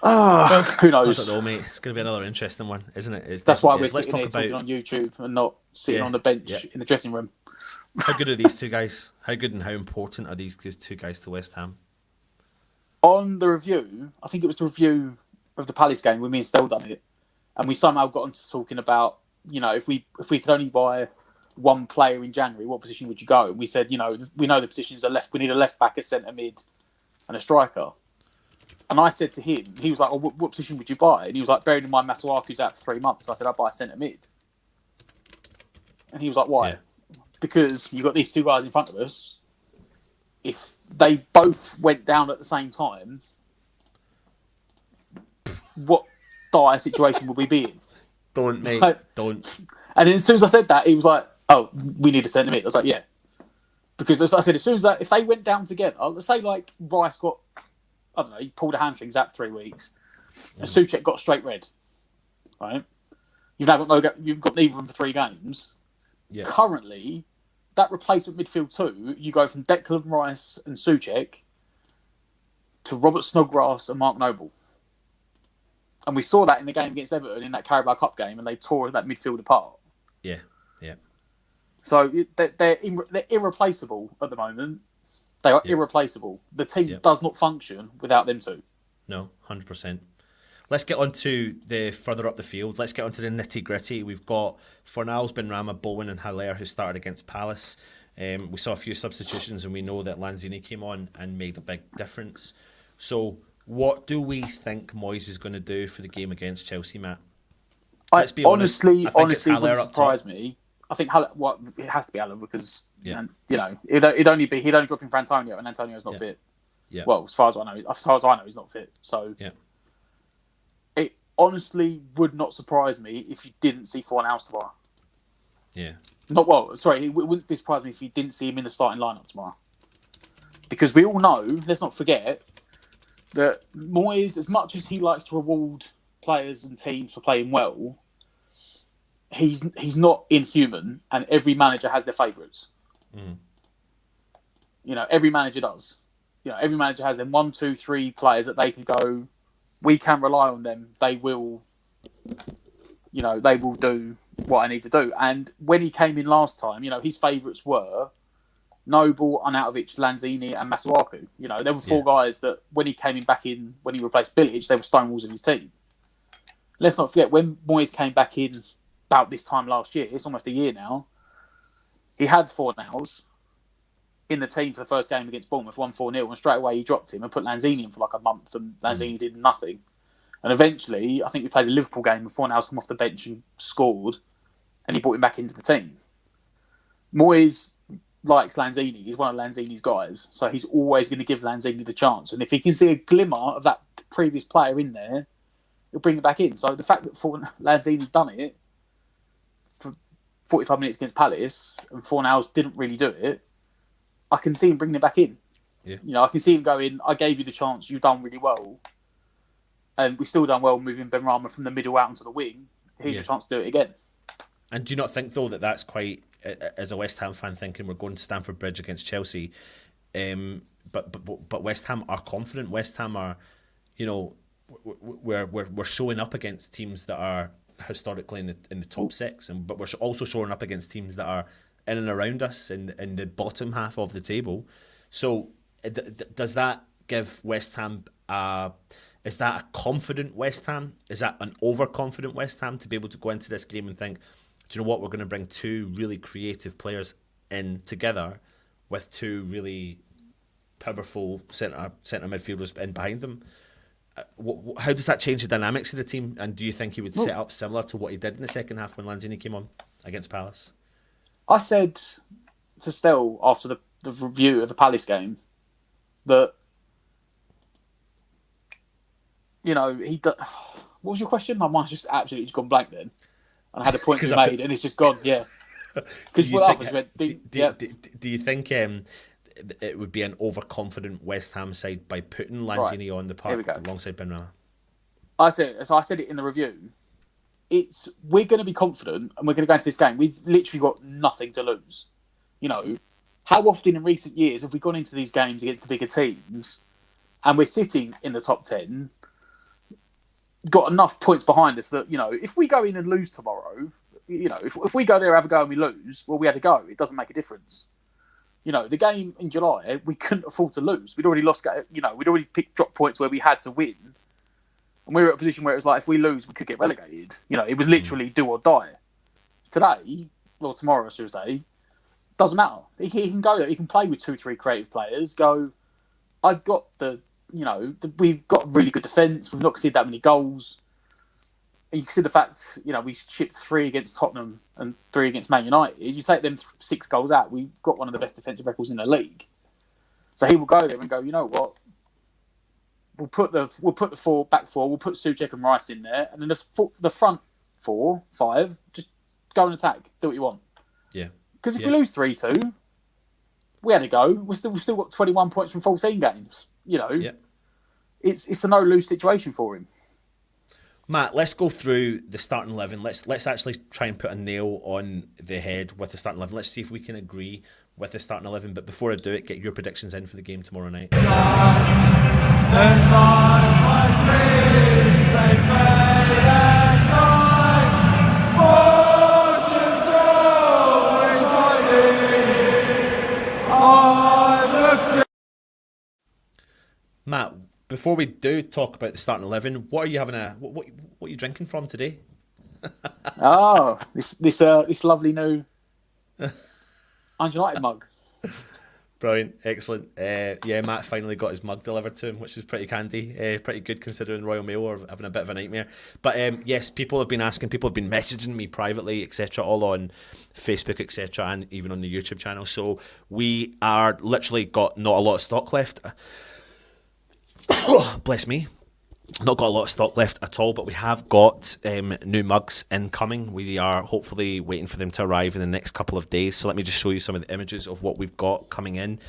Who knows? I don't know, mate. It's going to be another interesting one, isn't it? That's why we're sitting here talking on YouTube and not sitting on the bench in the dressing room. How good are these two guys? How good and how important are these two guys to West Ham? On the review, I think it was the review of the Palace game when me and Stel done it, and we somehow got onto talking about, you know, if we could only buy one player in January, what position would you go? And we said, you know, we know the positions are left. We need a left back, a centre mid, and a striker. And I said to him, he was like, oh, what position would you buy? And he was like, bearing in mind Masuaku's out for 3 months. I said, I'd buy a centre mid. And he was like, why? Yeah. Because you've got these two guys in front of us. If they both went down at the same time, what dire situation would we be in? Don't, mate. Don't. And then as soon as I said that, he was like, oh, we need a centre mid. I was like, yeah. Because as I said, as soon as that, if they went down together, let's say like Rice got, I don't know, he pulled a hamstrings out 3 weeks, and Souček got a straight red, right? You've now got you've got neither of them for 3 games. Yeah. Currently, that replacement midfield 2, you go from Declan Rice and Souček to Robert Snodgrass and Mark Noble. And we saw that in the game against Everton in that Carabao Cup game, and they tore that midfield apart. Yeah, yeah. So they're irreplaceable at the moment. They are irreplaceable. The team does not function without them two. No, 100%. Let's get on to the further up the field. Let's get on to the nitty-gritty. We've got Fornals, Benrahma, Bowen and Haller who started against Palace. We saw a few substitutions and we know that Lanzini came on and made a big difference. So what do we think Moyes is going to do for the game against Chelsea, Matt? Let's be honest. Honestly, it wouldn't surprise me. I think Haller, it has to be Haller because he'd only drop in for Antonio, and Antonio's not fit. Yeah. Well, as far as I know, he's not fit. So it honestly would not surprise me if you didn't see Fornals tomorrow. Yeah. It wouldn't be surprised me if you didn't see him in the starting lineup tomorrow. Because we all know, let's not forget, that Moyes, as much as he likes to reward players and teams for playing well, he's not inhuman, and every manager has their favourites. Every manager does. Every manager has them 1, 2, 3 players that they can go, we can rely on them. They will do what I need to do. And when he came in last time, his favourites were Noble, Arnautovic, Lanzini and Masuaku. There were 4 guys that when he came in back in, when he replaced Bilic, they were stonewalls in his team. Let's not forget, when Moyes came back in about this time last year, it's almost a year now, he had Fornals in the team for the first game against Bournemouth, won 4-0, and straight away he dropped him and put Lanzini in for like a month, and Lanzini did nothing. And eventually, I think we played a Liverpool game and Fornals come off the bench and scored, and he brought him back into the team. Moyes likes Lanzini. He's one of Lanzini's guys, so he's always going to give Lanzini the chance. And if he can see a glimmer of that previous player in there, he'll bring it back in. So the fact that Lanzini's done it for 45 minutes against Palace and Fornals didn't really do it, I can see him bringing it back in. Yeah. I can see him going, I gave you the chance, you've done really well. And we still done well moving Benrahma from the middle out onto the wing. Here's your chance to do it again. And do you not think, though, that that's quite, as a West Ham fan, thinking we're going to Stamford Bridge against Chelsea, but West Ham are confident. West Ham are, we're showing up against teams that are historically in the top 6, but we're also showing up against teams that are in and around us in the bottom half of the table. So does that give West Ham is that a confident West Ham? Is that an overconfident West Ham to be able to go into this game and think, do you know what, we're going to bring 2 really creative players in together with 2 really powerful centre midfielders in behind them? How does that change the dynamics of the team? And do you think he would set up similar to what he did in the second half when Lanzini came on against Palace? I said to Stell after the review of the Palace game that, what was your question? My mind's just absolutely gone blank then. And I had a point to be made and it's just gone, yeah. Because do you think it would be an overconfident West Ham side by putting Lanzini on the park alongside Benrahma? I said it in the review. We're going to be confident and we're going to go into this game. We've literally got nothing to lose. How often in recent years have we gone into these games against the bigger teams and we're sitting in the top 10, got enough points behind us that, if we go in and lose tomorrow, if we go there, have a go and we lose, well, we had to go. It doesn't make a difference. The game in July, we couldn't afford to lose. We'd already lost, we'd already drop points where we had to win. And we were at a position where it was like, if we lose, we could get relegated. It was literally do or die. Today, or tomorrow, I should say, doesn't matter. He can go there. He can play with 2, 3 creative players. Go, I've got we've got really good defence. We've not conceded that many goals. you consider the fact, we shipped 3 against Tottenham and 3 against Man United. You take them 6 goals out, we've got one of the best defensive records in the league. So he will go there and go, you know what? We'll put the back four. We'll put Souček and Rice in there, and then the front 4, 5, just go and attack. Do what you want. Yeah. Because if we lose 3-2, we had to go. We've still got 21 points from 14 games. Yeah. It's a no-lose situation for him. Matt, let's go through the starting 11. Let's actually try and put a nail on the head with the starting 11. Let's see if we can agree with the starting 11. But before I do it, get your predictions in for the game tomorrow night. Matt, before we do talk about the starting 11, what are you having what are you drinking from today? This lovely new United mug. Brilliant, excellent. Matt finally got his mug delivered to him, which is pretty handy, pretty good considering Royal Mail are having a bit of a nightmare. But yes, people have been asking, people have been messaging me privately, etc., all on Facebook, etc., and even on the YouTube channel. So we are literally got not a lot of stock left. Bless me. Not got a lot of stock left at all, but we have got new mugs incoming. We are hopefully waiting for them to arrive in the next couple of days. So let me just show you some of the images of what we've got coming in.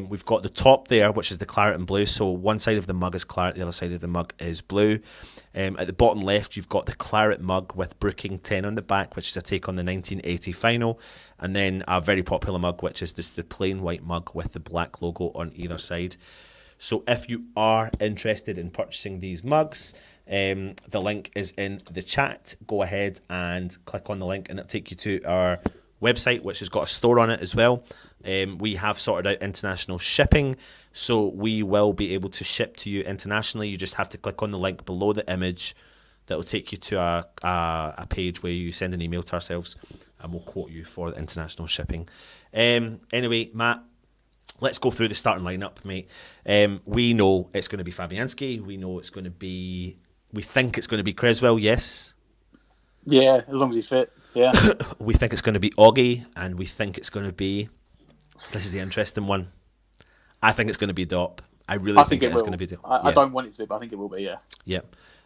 We've got the top there, which is the claret and blue. So one side of the mug is claret, the other side of the mug is blue. At the bottom left, you've got the claret mug with Brooking 10 on the back, which is a take on the 1980 final. And then a very popular mug, which is just the plain white mug with the black logo on either side. So if you are interested in purchasing these mugs, the link is in the chat. Go ahead and click on the link and it'll take you to our website, which has got a store on it as well. We have sorted out international shipping, so we will be able to ship to you internationally. You just have to click on the link below the image. That will take you to a page where you send an email to ourselves and we'll quote you for the international shipping. Anyway, Matt, let's go through the starting lineup, mate. We know it's going to be Fabianski. We know it's going to be... We think it's going to be Creswell, yes. Yeah, as long as he's fit, yeah. We think it's going to be Oggy, and we think it's going to be... This is the interesting one. I think it's going to be Dop. I really think it is going to be Dop. I don't want it to be, but I think it will be, yeah. Yeah.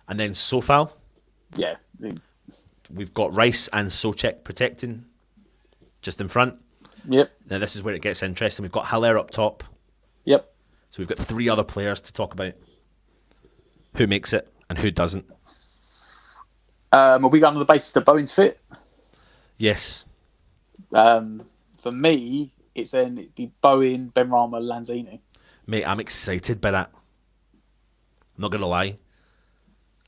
And then Sofal. Yeah. We've got Rice and Souček protecting just in front. Yep. Now this is where it gets interesting. We've got Haller up top. Yep. So we've got 3 other players to talk about. Who makes it and who doesn't? Are we going on the basis that Bowen's fit? Yes. For me, it'd be Bowen, Benrahma, Lanzini. Mate, I'm excited by that. I'm not going to lie.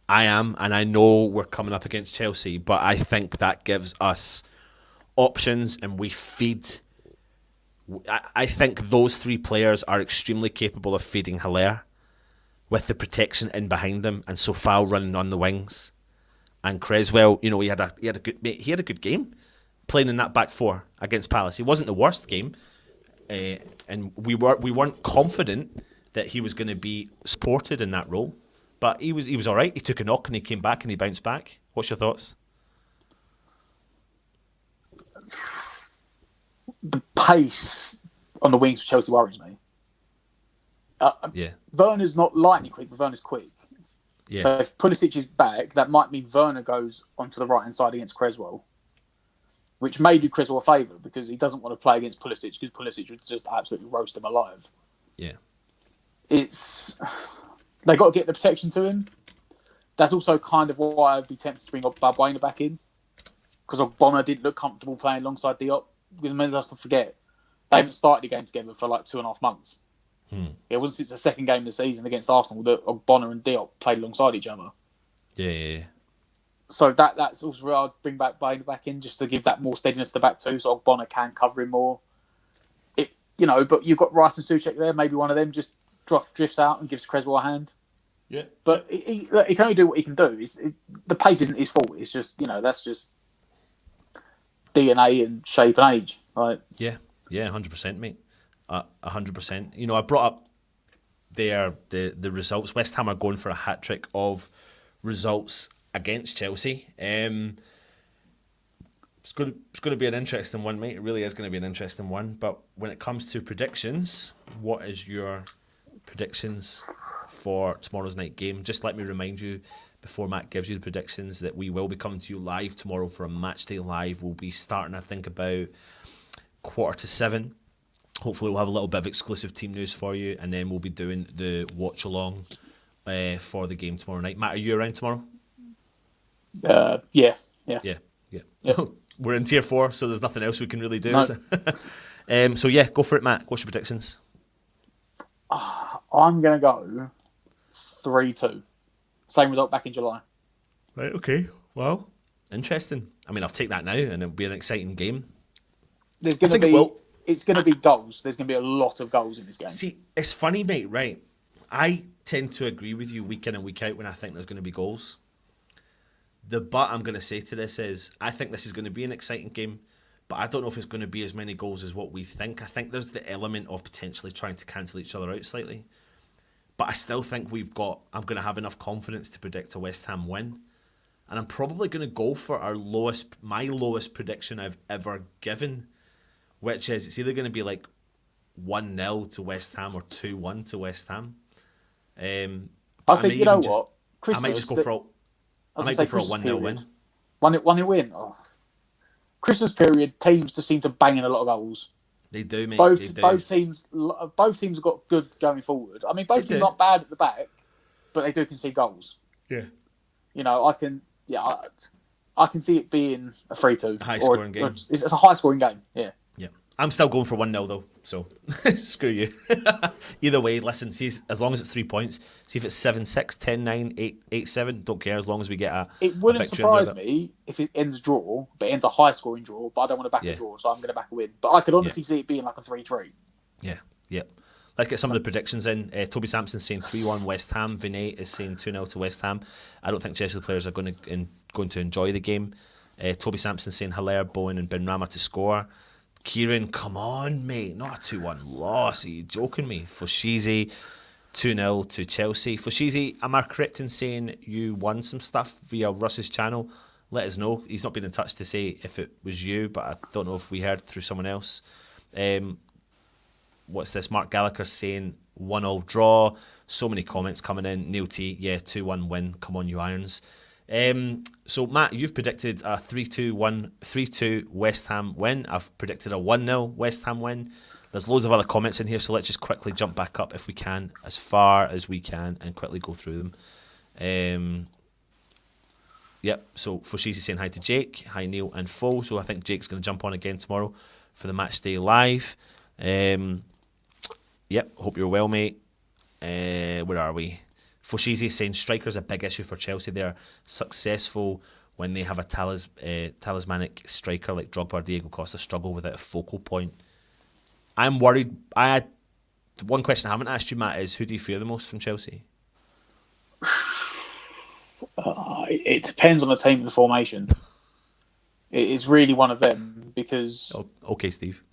I am, and I know we're coming up against Chelsea, but I think that gives us options and we feed... I think those 3 players are extremely capable of feeding Haller with the protection in behind them, and Sofal running on the wings, and Creswell. He had a good game playing in that back 4 against Palace. It wasn't the worst game, and we weren't confident that he was going to be supported in that role, but he was all right. He took a knock and he came back and he bounced back. What's your thoughts? The pace on the wings for Chelsea worries me. Yeah. Werner's not lightning quick, but Werner's quick. Yeah. So if Pulisic is back, that might mean Werner goes onto the right-hand side against Creswell, which may do Creswell a favour because he doesn't want to play against Pulisic because Pulisic would just absolutely roast him alive. Yeah. They got to get the protection to him. That's also kind of why I'd be tempted to bring Balbuena back in, because Ogbonna didn't look comfortable playing alongside Diop. Because let's not forget, they haven't started the game together for like 2.5 months. It wasn't since the second game of the season against Arsenal that Ogbonna and Diop played alongside each other. Yeah. So that's also where I'd bring Balbuena back in, just to give that more steadiness to the back two, so Ogbonna can cover him more. But you've got Rice and Souček there. Maybe one of them just drifts out and gives Creswell a hand. Yeah. But he can only do what he can do. The pace isn't his fault. It's just, that's just DNA and shape and age. Right? Yeah, 100%, mate. 100%. I brought up there the results. West Ham are going for a hat-trick of results against Chelsea. It's going to be an interesting one, mate. It really is going to be an interesting one. But when it comes to predictions, what is your predictions for tomorrow's night game? Just let me remind you, before Matt gives you the predictions, that we will be coming to you live tomorrow for a match day live. We'll be starting, I think, about 6:45. Hopefully we'll have a little bit of exclusive team news for you, and then we'll be doing the watch along for the game tomorrow night. Matt, are you around tomorrow? Yeah. We're in tier 4, so there's nothing else we can really do. No. Is there? So yeah, go for it, Matt. What's your predictions? I'm going to go 3-2. Same result back in July. Right, okay. Well, interesting. I mean, I'll take that now, and it'll be an exciting game. There's going to be... It's going to be goals. There's going to be a lot of goals in this game. See, it's funny, mate, right? I tend to agree with you week in and week out when I think there's going to be goals. The but I'm going to say to this is, I think this is going to be an exciting game, but I don't know if it's going to be as many goals as what we think. I think there's the element of potentially trying to cancel each other out slightly. But I still think I'm going to have enough confidence to predict a West Ham win. And I'm probably going to go for my lowest prediction I've ever given, which is it's either going to be like 1-0 to West Ham or 2-1 to West Ham. I think, you know what? I might just go for a 1-0 win. 1-0 win. Oh. Christmas period, teams just seem to bang in a lot of goals. They do, mate. Both teams have got good going forward. I mean, both teams aren't bad at the back, but they do concede goals. Yeah. You know, I can see it being a 3-2. High scoring game. It's a high scoring game. Yeah. Yeah. I'm still going for 1-0 though, so screw you. Either way, listen, see, as long as it's 3 points, see if it's 7-6, 10-9, 8-7, don't care, as long as we get a It wouldn't victory surprise me if it ends a draw, but it ends a high scoring draw, but I don't want to back a draw, so I'm going to back a win. But I could honestly see it being like a 3-3. Yeah. Let's get some of the predictions in. Toby Sampson's saying 3-1 West Ham. Vinay is saying 2-0 to West Ham. I don't think Chelsea players are going to enjoy the game. Toby Sampson's saying Hilaire, Bowen and Benrahma to score. Kieran, come on, mate. Not a 2-1 loss. Are you joking me? Foshizi, 2-0 to Chelsea. Foshizi, am I correct in saying you won some stuff via Russ's channel? Let us know. He's not been in touch to say if it was you, but I don't know if we heard through someone else. What's this? Mark Gallagher saying 1-1 draw. So many comments coming in. Neil T, yeah, 2-1 win. Come on, you Irons. So Matt, you've predicted a 3-2 West Ham win. I've predicted a 1-0 West Ham win. There's loads of other comments in here, so let's just quickly jump back up if we can, as far as we can, and quickly go through them. Yep, so Foshizi saying hi to Jake, hi Neil and Fo. So I think Jake's going to jump on again tomorrow for the match day live. Yep, hope you're well, mate. Where are we? Foshizi saying strikers a big issue for Chelsea. They're successful when they have a talismanic striker like Drogba or Diego Costa struggle without a focal point. I'm worried. One question I haven't asked you, Matt, is who do you fear the most from Chelsea? It depends on the team and the formation. It is really one of them because... Oh, okay, Steve.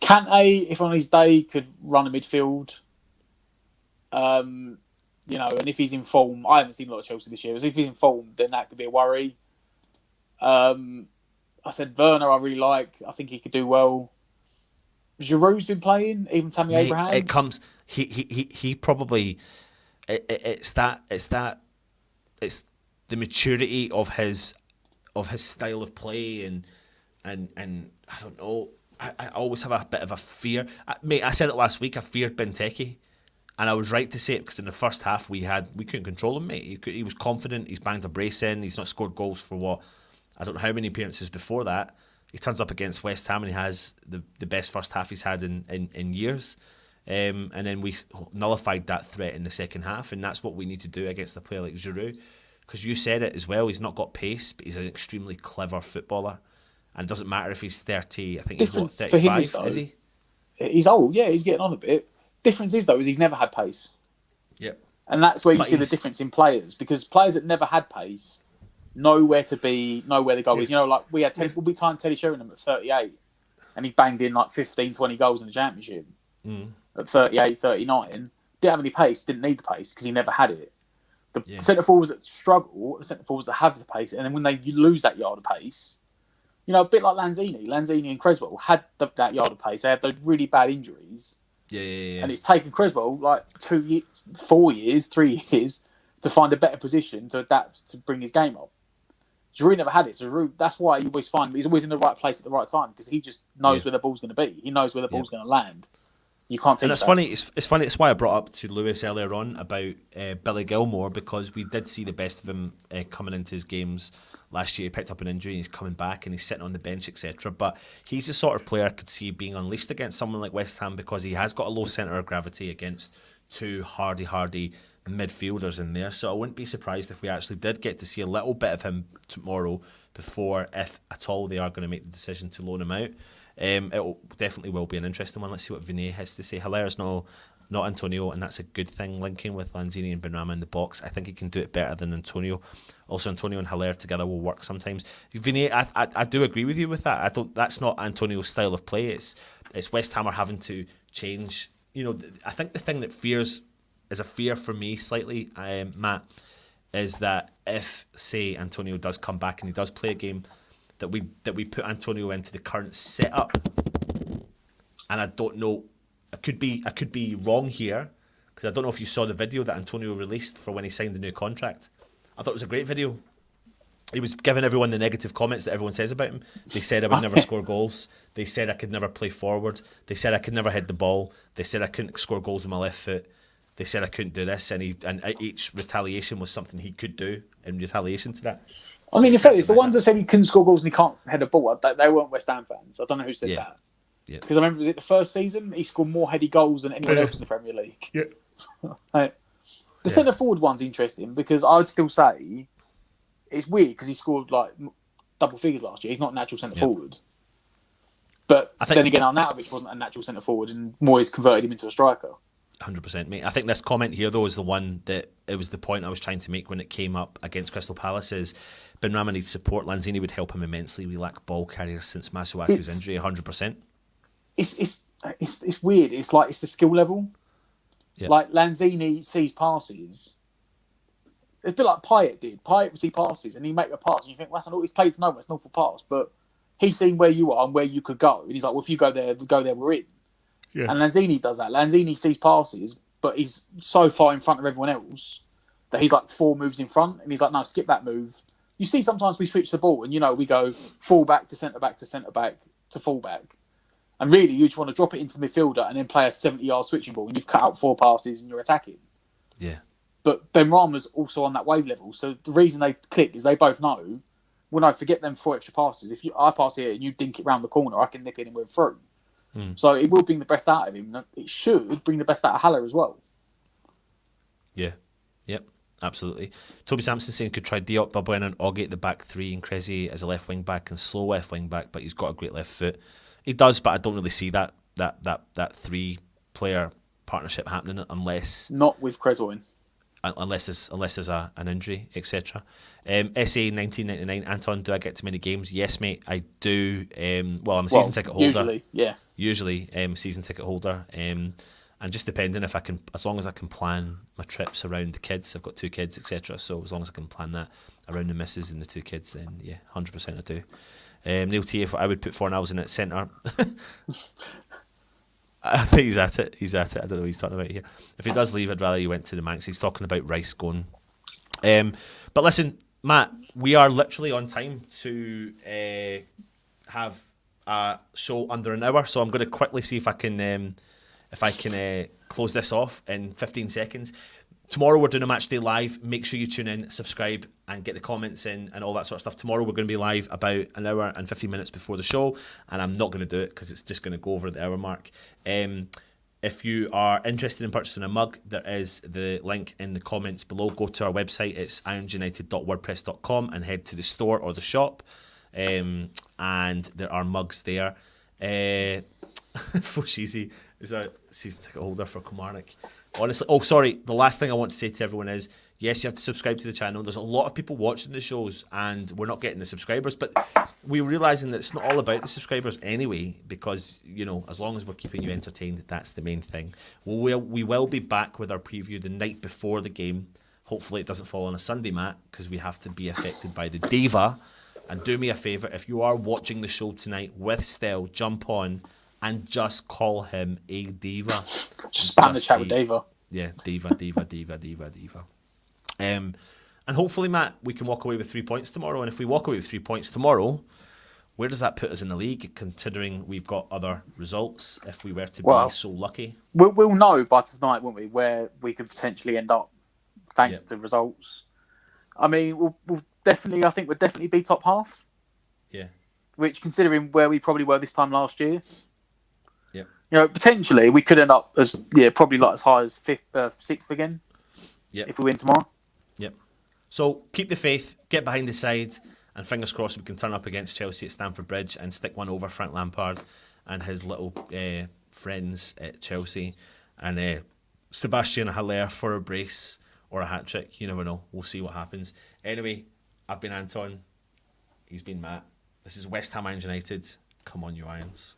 Kante, if on his day, could run a midfield. And if he's in form, I haven't seen a lot of Chelsea this year. But if he's in form, then that could be a worry. I said Werner, I really like. I think he could do well. Giroud's been playing, even Tammy Abraham. It comes. He probably. It's the maturity of his style of play and I don't know. I always have a bit of a fear. Mate, I said it last week. I feared Benteke, and I was right to say it because in the first half we couldn't control him, mate. He was confident. He's banged a brace in. He's not scored goals for I don't know how many appearances before that. He turns up against West Ham and he has the best first half he's had in years. And then we nullified that threat in the second half, and that's what we need to do against a player like Giroud. Because you said it as well, he's not got pace, but he's an extremely clever footballer. And it doesn't matter if he's 30, I think he's 35, is he? He's old, yeah, he's getting on a bit. Difference is, though, is he's never had pace. Yep. And that's where you see the difference in players, because players that never had pace know where to be, know where the goal is. Like we'll be tying Teddy Sheringham at 38, and he banged in like 15, 20 goals in the Championship at 38, 39. didn't have any pace, didn't need the pace because he never had it. The Yeah. centre forwards that struggle, the centre forwards that have the pace, and then when you lose that yard of pace, you know, a bit like Lanzini and Creswell had that yard of pace. They had those really bad injuries. Yeah. And it's taken Creswell like 2 years, 4 years, 3 years to find a better position to adapt to bring his game up. Giroud never had it, so Giroud, that's why you always find he's always in the right place at the right time because he just knows where the ball's going to be. He knows where the ball's going to land. You can't teach And it's that. funny. It's funny. It's why I brought up to Lewis earlier on about Billy Gilmore, because we did see the best of him coming into his games last year. He picked up an injury and he's coming back and he's sitting on the bench, etc. But he's the sort of player I could see being unleashed against someone like West Ham because he has got a low centre of gravity against two hardy midfielders in there. So I wouldn't be surprised if we actually did get to see a little bit of him tomorrow before, if at all, they are going to make the decision to loan him out. It definitely will be an interesting one. Let's see what Vinay has to say. Hilaire's not Antonio, and that's a good thing, linking with Lanzini and Benrahma in the box. I think he can do it better than Antonio. Also, Antonio and Hilaire together will work sometimes. Vinay, I do agree with you with that. That's not Antonio's style of play. It's West Ham are having to change. You know, I think the thing that is a fear for me slightly, Matt, is that if, say, Antonio does come back and he does play a game, that we put Antonio into the current setup, and I don't know, I could be wrong here, because I don't know if you saw the video that Antonio released for when he signed the new contract. I thought it was a great video. He was giving everyone the negative comments that everyone says about him. They said I would never score goals. They said I could never play forward. They said I could never hit the ball. They said I couldn't score goals with my left foot. They said I couldn't do this, and each retaliation was something he could do in retaliation to that. I mean, in fact, it's the ones that said he couldn't score goals and he can't head a ball. They weren't West Ham fans. I don't know who said that. Yeah. Because I remember, was it the first season? He scored more heady goals than anyone else in the Premier League. Yeah. The centre forward one's interesting because I would still say it's weird because he scored like double figures last year. He's not a natural centre forward. But then again, Arnautovic wasn't a natural centre forward, and Moyes converted him into a striker. 100%, mate. I think this comment here, though, is the one that it was the point I was trying to make when it came up against Crystal Palace. Is Benrahma needs support. Lanzini would help him immensely. We lack ball carriers since Masuaku's injury. 100%. It's weird. It's like it's the skill level. Yeah. Like Lanzini sees passes. It's a bit like Payet did. Payet would see passes and he make a pass and you think, well, that's not, he's played to no one. It's an awful pass, but he's seen where you are and where you could go, and he's like, well, if you go there, we're in. Yeah. And Lanzini does that. Lanzini sees passes, but he's so far in front of everyone else that he's like 4 moves in front, and he's like, no, skip that move. You see, sometimes we switch the ball, and we go full back to centre back to centre back to full back, and really you just want to drop it into the midfielder and then play a 70-yard switching ball, and you've cut out 4 passes and you're attacking. Yeah. But Benrahma's also on that wave level, so the reason they click is they both know, well, no, forget them 4 extra passes. If I pass here and you dink it round the corner, I can nip it and we're through. So it will bring the best out of him. It should bring the best out of Haller as well. Yeah. Yep. Absolutely. Toby Sampson saying could try Diop, Balbuena and Augie at the back 3 and Cressy as a left wing back and slow left wing back, but he's got a great left foot. He does, but I don't really see that 3-player partnership happening unless not with Creswell in. Unless there's an injury, etc. SA 1999, Anton, do I get to many games? Yes, mate, I do. I'm a season ticket holder. Usually, season ticket holder. And just depending if I can, as long as I can plan my trips around the kids. I've got 2 kids, etc. So as long as I can plan that around the missus and the 2 kids, then yeah, 100% I do. Neil T, if I would put Fornals in at centre. I think he's at it. I don't know what he's talking about here. If he does leave, I'd rather he went to the Manx. He's talking about Rice going. But listen, Matt, we are literally on time to have a show under an hour. So I'm going to quickly see if I can close this off in 15 seconds. Tomorrow we're doing a match day live. Make sure you tune in, subscribe, and get the comments in and all that sort of stuff. Tomorrow we're going to be live about an hour and 15 minutes before the show, and I'm not going to do it because it's just going to go over the hour mark. If you are interested in purchasing a mug, there is the link in the comments below. Go to our website. It's ironsunited.wordpress.com and head to the store or the shop. And there are mugs there. Foshizi is a season ticket holder for Kilmarnock. Honestly, the last thing I want to say to everyone is Yes, you have to subscribe to the channel. There's a lot of people watching the shows and we're not getting the subscribers, but we're realising that it's not all about the subscribers anyway, because, you know, as long as we're keeping you entertained, that's the main thing. We will be back with our preview the night before the game. Hopefully it doesn't fall on a Sunday, Matt, because we have to be affected by the diva. And do me a favour, if you are watching the show tonight with Stell, jump on and just call him a diva. Just spam the chat with Diva. Yeah, diva. And hopefully, Matt, we can walk away with 3 points tomorrow. And if we walk away with 3 points tomorrow, where does that put us in the league, considering we've got other results, if we were to be so lucky? We'll know by tonight, won't we, where we could potentially end up, thanks to results. I mean, we'll definitely, I think we'll definitely be top half. Yeah. Which, considering where we probably were this time last year, yeah, you know, potentially we could end up as probably like as high as sixth again. Yeah. If we win tomorrow. Yep. So keep the faith, get behind the side, and fingers crossed we can turn up against Chelsea at Stamford Bridge and stick one over Frank Lampard and his little friends at Chelsea, and Sebastian Haller for a brace or a hat trick. You never know. We'll see what happens. Anyway, I've been Anton. He's been Matt. This is West Ham United. Come on, you Irons.